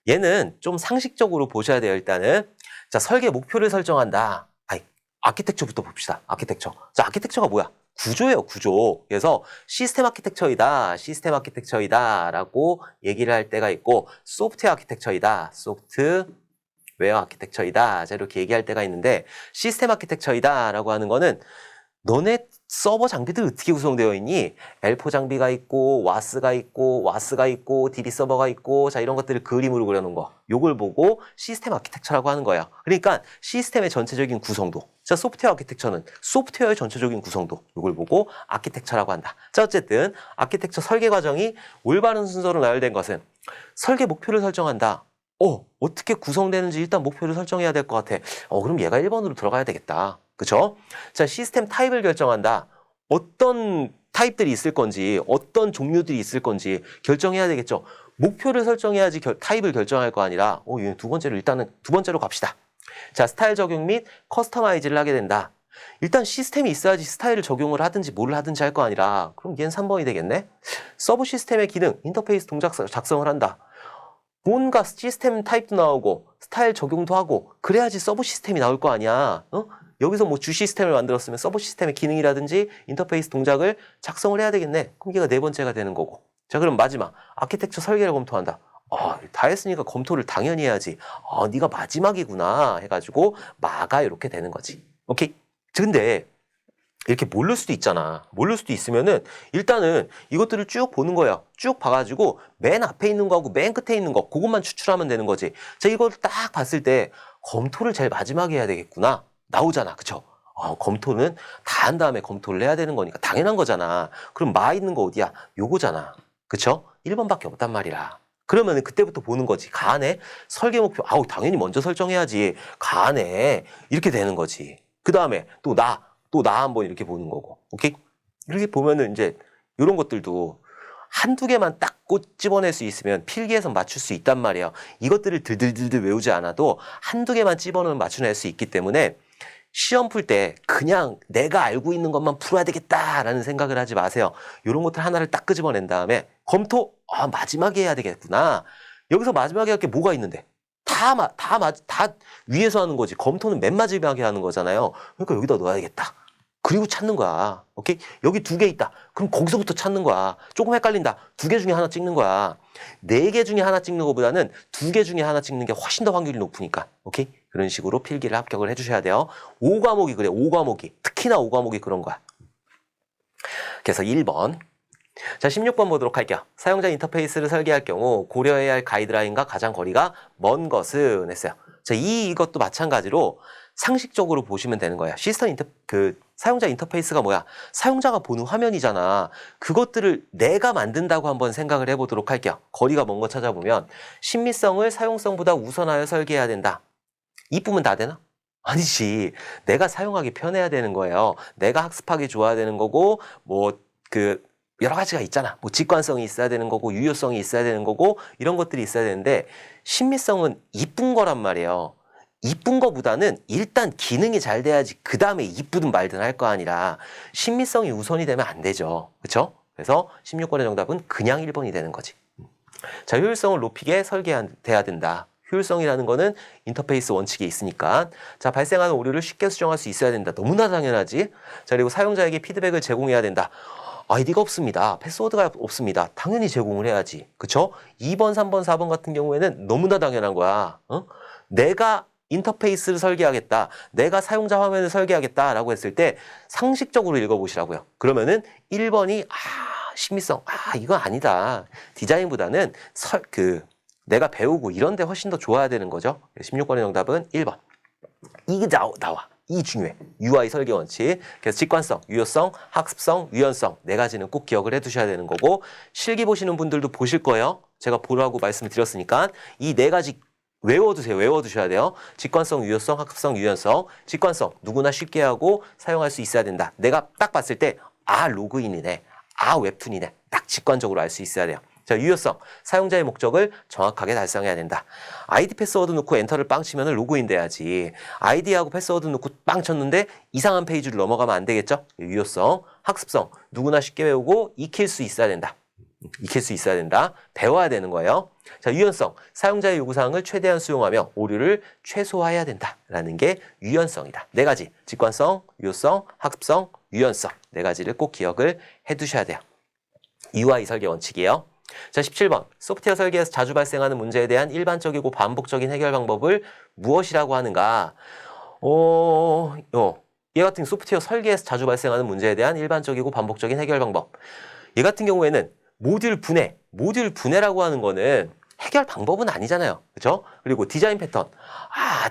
얘는 좀 상식적으로 보셔야 돼요. 일단은 자, 설계 목표를 설정한다. 아키텍처부터 봅시다. 아키텍처. 자, 아키텍처가 뭐야? 구조예요, 구조. 그래서 시스템 아키텍처이다 라고 얘기를 할 때가 있고, 소프트웨어 아키텍처이다, 소프트웨어 아키텍처이다, 자, 이렇게 얘기할 때가 있는데, 시스템 아키텍처이다 라고 하는 거는 너네 서버 장비들 어떻게 구성되어 있니? L4 장비가 있고, 와스가 있고, DB 서버가 있고, 자, 이런 것들을 그림으로 그려놓은 거. 요걸 보고 시스템 아키텍처라고 하는 거예요. 그러니까 시스템의 전체적인 구성도. 자, 소프트웨어 아키텍처는 소프트웨어의 전체적인 구성도. 요걸 보고 아키텍처라고 한다. 자, 어쨌든 아키텍처 설계 과정이 올바른 순서로 나열된 것은, 설계 목표를 설정한다. 어떻게 구성되는지 일단 목표를 설정해야 될 것 같아. 그럼 얘가 1번으로 들어가야 되겠다. 그쵸? 자, 시스템 타입을 결정한다. 어떤 타입들이 있을 건지, 어떤 종류들이 있을 건지 결정해야 되겠죠. 목표를 설정해야지 타입을 결정할 거 아니라, 두 번째로 갑시다. 자, 스타일 적용 및 커스터마이즈를 하게 된다. 일단 시스템이 있어야지 스타일을 적용을 하든지 뭘 하든지 할 거 아니라, 그럼 얘는 3번이 되겠네? 서브 시스템의 기능, 인터페이스 동작 작성을 한다. 뭔가 시스템 타입도 나오고 스타일 적용도 하고 그래야지 서브 시스템이 나올 거 아니야. 여기서 뭐 주 시스템을 만들었으면 서브 시스템의 기능이라든지 인터페이스 동작을 작성을 해야 되겠네. 그럼 얘가 네 번째가 되는 거고. 자, 그럼 마지막 아키텍처 설계를 검토한다. 다 했으니까 검토를 당연히 해야지. 네가 마지막이구나 해가지고 마가 이렇게 되는 거지. 오케이? 근데 이렇게 모를 수도 있잖아. 모를 수도 있으면은 일단은 이것들을 쭉 보는 거야. 쭉 봐가지고 맨 앞에 있는 거하고 맨 끝에 있는 거 그것만 추출하면 되는 거지. 자, 이걸 딱 봤을 때 검토를 제일 마지막에 해야 되겠구나. 나오잖아. 그쵸? 검토는 다 한 다음에 검토를 해야 되는 거니까 당연한 거잖아. 그럼 마 있는 거 어디야? 요거잖아. 그쵸? 1번밖에 없단 말이라. 그러면은 그때부터 보는 거지. 가네? 설계 목표. 당연히 먼저 설정해야지. 가네? 이렇게 되는 거지. 그 다음에 또 나 한번 이렇게 보는 거고. 오케이? 이렇게 보면은 이제 이런 것들도 한두 개만 딱 집어낼 수 있으면 필기에서 맞출 수 있단 말이에요. 이것들을 들들들들 외우지 않아도 한두 개만 집어넣으면 맞춰낼 수 있기 때문에 시험 풀 때 그냥 내가 알고 있는 것만 풀어야 되겠다라는 생각을 하지 마세요. 이런 것들 하나를 딱 끄집어낸 다음에 검토, 마지막에 해야 되겠구나. 여기서 마지막에 할 게 뭐가 있는데? 다 위에서 하는 거지. 검토는 맨 마지막에 하는 거잖아요. 그러니까 여기다 넣어야겠다. 그리고 찾는 거야. 오케이? 여기 2개 있다. 그럼 거기서부터 찾는 거야. 조금 헷갈린다. 2개 중에 하나 찍는 거야. 4개 중에 하나 찍는 것보다는 2개 중에 하나 찍는 게 훨씬 더 확률이 높으니까. 오케이? 그런 식으로 필기를 합격을 해주셔야 돼요. 5과목이 그래. 5과목이. 특히나 5과목이 그런 거야. 그래서 1번. 자, 16번 보도록 할게요. 사용자 인터페이스를 설계할 경우 고려해야 할 가이드라인과 가장 거리가 먼 것은 했어요. 자, 이것도 마찬가지로 상식적으로 보시면 되는 거예요. 사용자 인터페이스가 뭐야? 사용자가 보는 화면이잖아. 그것들을 내가 만든다고 한번 생각을 해보도록 할게요. 거리가 먼 거 찾아보면 신미성을 사용성보다 우선하여 설계해야 된다. 이쁘면 다 되나? 아니지. 내가 사용하기 편해야 되는 거예요. 내가 학습하기 좋아야 되는 거고, 여러 가지가 있잖아. 직관성이 있어야 되는 거고, 유효성이 있어야 되는 거고, 이런 것들이 있어야 되는데, 신미성은 이쁜 거란 말이에요. 이쁜 거보다는 일단 기능이 잘 돼야지 그 다음에 이쁘든 말든 할 거 아니라 신미성이 우선이 되면 안 되죠. 그렇죠? 그래서 16번의 정답은 그냥 1번이 되는 거지. 자, 효율성을 높이게 설계돼야 된다. 효율성이라는 거는 인터페이스 원칙에 있으니까. 자, 발생하는 오류를 쉽게 수정할 수 있어야 된다. 너무나 당연하지. 자, 그리고 사용자에게 피드백을 제공해야 된다. 아이디가 없습니다. 패스워드가 없습니다. 당연히 제공을 해야지. 그쵸? 2번, 3번, 4번 같은 경우에는 너무나 당연한 거야. 내가 인터페이스를 설계하겠다. 내가 사용자 화면을 설계하겠다라고 했을 때 상식적으로 읽어보시라고요. 그러면은 1번이 심미성. 이건 아니다. 디자인보다는 내가 배우고 이런 데 훨씬 더 좋아야 되는 거죠. 16번의 정답은 1번. 이게 나와. 이 중요해. UI 설계 원칙. 그래서 직관성, 유효성, 학습성, 유연성 네 가지는 꼭 기억을 해두셔야 되는 거고 실기 보시는 분들도 보실 거예요. 제가 보라고 말씀을 드렸으니까 이 네 가지 외워두세요. 외워두셔야 돼요. 직관성, 유효성, 학습성, 유연성. 직관성 누구나 쉽게 하고 사용할 수 있어야 된다. 내가 딱 봤을 때 로그인이네. 웹툰이네. 딱 직관적으로 알 수 있어야 돼요. 자, 유효성. 사용자의 목적을 정확하게 달성해야 된다. 아이디 패스워드 넣고 엔터를 빵 치면 로그인 돼야지. 아이디하고 패스워드 넣고 빵 쳤는데 이상한 페이지를 넘어가면 안 되겠죠? 유효성. 학습성. 누구나 쉽게 배우고 익힐 수 있어야 된다. 익힐 수 있어야 된다. 배워야 되는 거예요. 자, 유연성. 사용자의 요구사항을 최대한 수용하며 오류를 최소화해야 된다라는 게 유연성이다. 네 가지. 직관성, 유효성, 학습성, 유연성. 네 가지를 꼭 기억을 해두셔야 돼요. UI 설계 원칙이에요. 자, 17번. 소프트웨어 설계에서 자주 발생하는 문제에 대한 일반적이고 반복적인 해결 방법을 무엇이라고 하는가? 얘 같은 소프트웨어 설계에서 자주 발생하는 문제에 대한 일반적이고 반복적인 해결 방법. 얘 같은 경우에는 모듈 분해라고 하는 거는 해결 방법은 아니잖아요. 그렇죠? 그리고 디자인 패턴.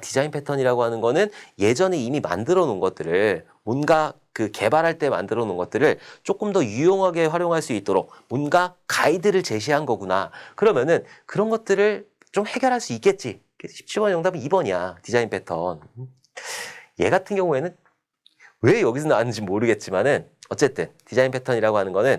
디자인 패턴이라고 하는 거는 예전에 이미 만들어 놓은 것들을 뭔가 개발할 때 만들어 놓은 것들을 조금 더 유용하게 활용할 수 있도록 뭔가 가이드를 제시한 거구나. 그러면은 그런 것들을 좀 해결할 수 있겠지. 17번 정답은 2번이야. 디자인 패턴. 얘 같은 경우에는 왜 여기서 나왔는지 모르겠지만은 어쨌든 디자인 패턴이라고 하는 거는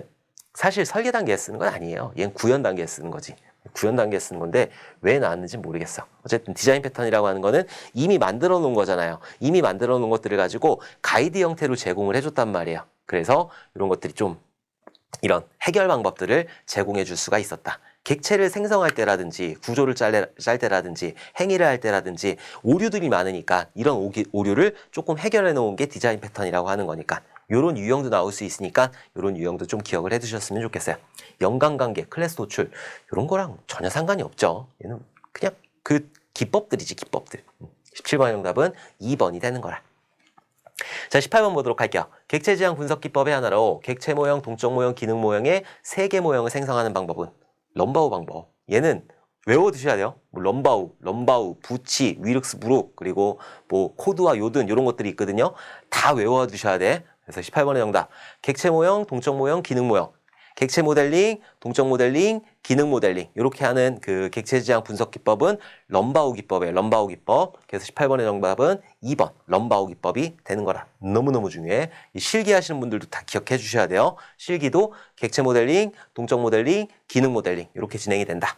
사실 설계 단계에 쓰는 건 아니에요. 얘는 구현 단계에 쓰는 거지. 구현 단계에 쓰는 건데 왜 나왔는지 모르겠어. 어쨌든 디자인 패턴이라고 하는 거는 이미 만들어 놓은 거잖아요. 이미 만들어 놓은 것들을 가지고 가이드 형태로 제공을 해줬단 말이에요. 그래서 이런 것들이 좀 이런 해결 방법들을 제공해 줄 수가 있었다. 객체를 생성할 때라든지 구조를 짤 때라든지 행위를 할 때라든지 오류들이 많으니까 이런 오류를 조금 해결해 놓은 게 디자인 패턴이라고 하는 거니까 요런 유형도 나올 수 있으니까 요런 유형도 좀 기억을 해 두셨으면 좋겠어요. 연관관계, 클래스 도출 요런 거랑 전혀 상관이 없죠. 얘는 그냥 기법들이지, 기법들. 17번 정답은 2번이 되는 거라. 자, 18번 보도록 할게요. 객체 지향 분석 기법의 하나로 객체 모형, 동적 모형, 기능 모형의 3개 모형을 생성하는 방법은 럼바우 방법. 얘는 외워두셔야 돼요. 럼바우, 부치, 위륵스, 무룩, 그리고 코드와 요든 이런 것들이 있거든요. 다 외워두셔야 돼. 그래서 18번의 정답. 객체 모형, 동적 모형, 기능 모형. 객체 모델링, 동적 모델링, 기능 모델링. 이렇게 하는 객체 지향 분석 기법은 럼바우 기법이에요. 럼바우 기법. 그래서 18번의 정답은 2번. 럼바우 기법이 되는 거라. 너무너무 중요해. 이 실기 하시는 분들도 다 기억해 주셔야 돼요. 실기도 객체 모델링, 동적 모델링, 기능 모델링. 이렇게 진행이 된다.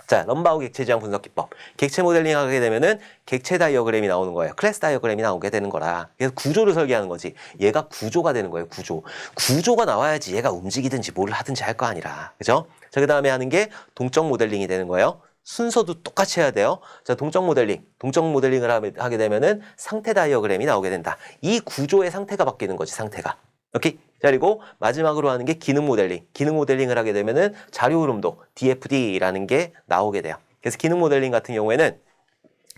자, 럼바우 객체 지향 분석 기법. 객체 모델링 하게 되면은 객체 다이어그램이 나오는 거예요. 클래스 다이어그램이 나오게 되는 거라. 그래서 구조를 설계하는 거지. 얘가 구조가 되는 거예요, 구조. 구조가 나와야지 얘가 움직이든지 뭘 하든지 할 거 아니라. 그죠? 자, 그 다음에 하는 게 동적 모델링이 되는 거예요. 순서도 똑같이 해야 돼요. 자, 동적 모델링을 하게 되면은 상태 다이어그램이 나오게 된다. 이 구조의 상태가 바뀌는 거지, 상태가. 오케이? 자, 그리고 마지막으로 하는 게 기능 모델링. 기능 모델링을 하게 되면은 자료 흐름도 DFD라는 게 나오게 돼요. 그래서 기능 모델링 같은 경우에는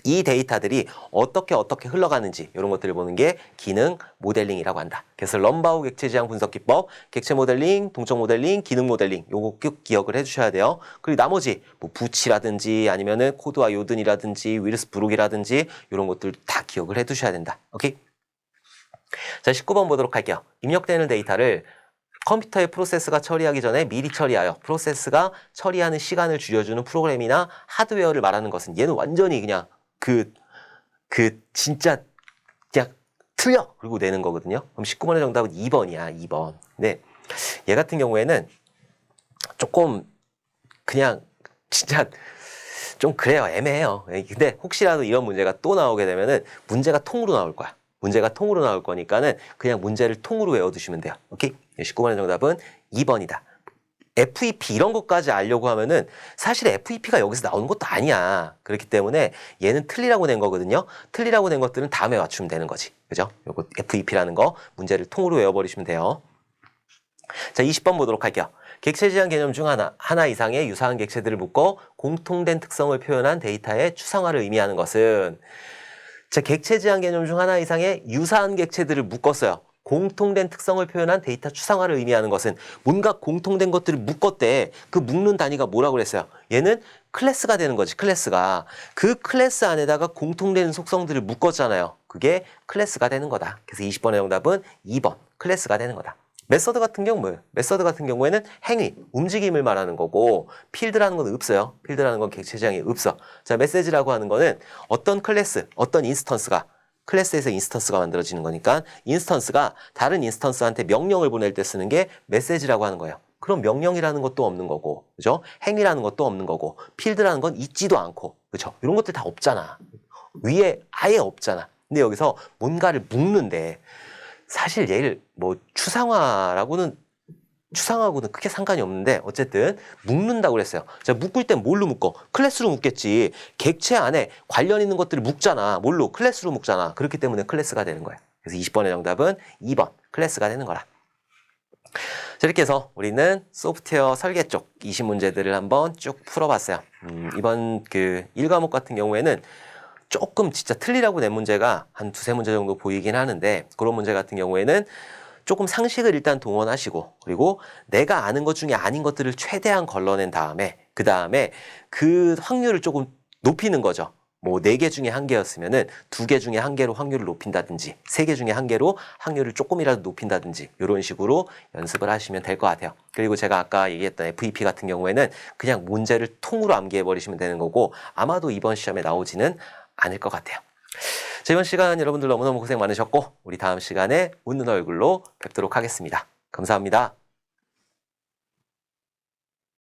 이 데이터들이 어떻게 흘러가는지 이런 것들을 보는 게 기능 모델링이라고 한다. 그래서 럼바우 객체 지향 분석 기법, 객체 모델링, 동적 모델링, 기능 모델링 요거 꼭 기억을 해주셔야 돼요. 그리고 나머지 부치라든지 아니면은 코드와 요든이라든지 위르스 브룩이라든지 이런 것들 다 기억을 해두셔야 된다. 오케이? 자, 19번 보도록 할게요. 입력되는 데이터를 컴퓨터의 프로세스가 처리하기 전에 미리 처리하여 프로세스가 처리하는 시간을 줄여주는 프로그램이나 하드웨어를 말하는 것은 얘는 완전히 그냥 진짜 그냥 틀려! 그리고 내는 거거든요. 그럼 19번의 정답은 2번이야, 2번. 네. 얘 같은 경우에는 조금 그냥 진짜 좀 그래요. 애매해요. 근데 혹시라도 이런 문제가 또 나오게 되면은 문제가 통으로 나올 거야. 문제가 통으로 나올 거니까는 그냥 문제를 통으로 외워두시면 돼요. 오케이? 19번의 정답은 2번이다. FEP 이런 것까지 알려고 하면은 사실 FEP가 여기서 나오는 것도 아니야. 그렇기 때문에 얘는 틀리라고 낸 거거든요. 틀리라고 낸 것들은 다음에 맞추면 되는 거지. 그죠? 요거 FEP라는 거 문제를 통으로 외워버리시면 돼요. 자, 20번 보도록 할게요. 객체 지향 개념 중 하나 이상의 유사한 객체들을 묶어 공통된 특성을 표현한 데이터의 추상화를 의미하는 것은, 자, 객체 지향 개념 중 하나 이상의 유사한 객체들을 묶었어요. 공통된 특성을 표현한 데이터 추상화를 의미하는 것은 뭔가 공통된 것들을 묶었대. 그 묶는 단위가 뭐라고 그랬어요? 얘는 클래스가 되는 거지, 클래스가. 그 클래스 안에다가 공통된 속성들을 묶었잖아요. 그게 클래스가 되는 거다. 그래서 20번의 정답은 2번, 클래스가 되는 거다. 메서드 같은 경우, 메서드 같은 경우에는 행위, 움직임을 말하는 거고, 필드라는 건 없어요. 필드라는 건 객체 지향이 없어. 자, 메시지라고 하는 거는 어떤 클래스, 어떤 인스턴스가, 클래스에서 인스턴스가 만들어지는 거니까 인스턴스가 다른 인스턴스한테 명령을 보낼 때 쓰는 게 메시지라고 하는 거예요. 그럼 명령이라는 것도 없는 거고, 그죠? 행위라는 것도 없는 거고, 필드라는 건 있지도 않고, 그죠? 이런 것들 다 없잖아. 위에 아예 없잖아. 근데 여기서 뭔가를 묶는데, 사실 얘를 뭐 추상화하고는 크게 상관이 없는데 어쨌든 묶는다고 그랬어요. 자, 묶을 땐 뭘로 묶어? 클래스로 묶겠지. 객체 안에 관련 있는 것들을 묶잖아. 뭘로? 클래스로 묶잖아. 그렇기 때문에 클래스가 되는 거예요. 그래서 20번의 정답은 2번, 클래스가 되는 거라. 자, 이렇게 해서 우리는 소프트웨어 설계 쪽 20문제들을 한번 쭉 풀어봤어요. 이번 그 1과목 같은 경우에는 조금 진짜 틀리라고 낸 문제가 한 두세 문제 정도 보이긴 하는데, 그런 문제 같은 경우에는 조금 상식을 일단 동원하시고, 그리고 내가 아는 것 중에 아닌 것들을 최대한 걸러낸 다음에, 그 다음에 그 확률을 조금 높이는 거죠. 뭐 4개 중에 1개였으면은 2개 중에 1개로 확률을 높인다든지, 3개 중에 1개로 확률을 조금이라도 높인다든지, 이런 식으로 연습을 하시면 될 것 같아요. 그리고 제가 아까 얘기했던 FEP 같은 경우에는 그냥 문제를 통으로 암기해버리시면 되는 거고, 아마도 이번 시험에 나오지는 않을 것 같아요. 자, 이번 시간 여러분들 너무너무 고생 많으셨고, 우리 다음 시간에 웃는 얼굴로 뵙도록 하겠습니다. 감사합니다.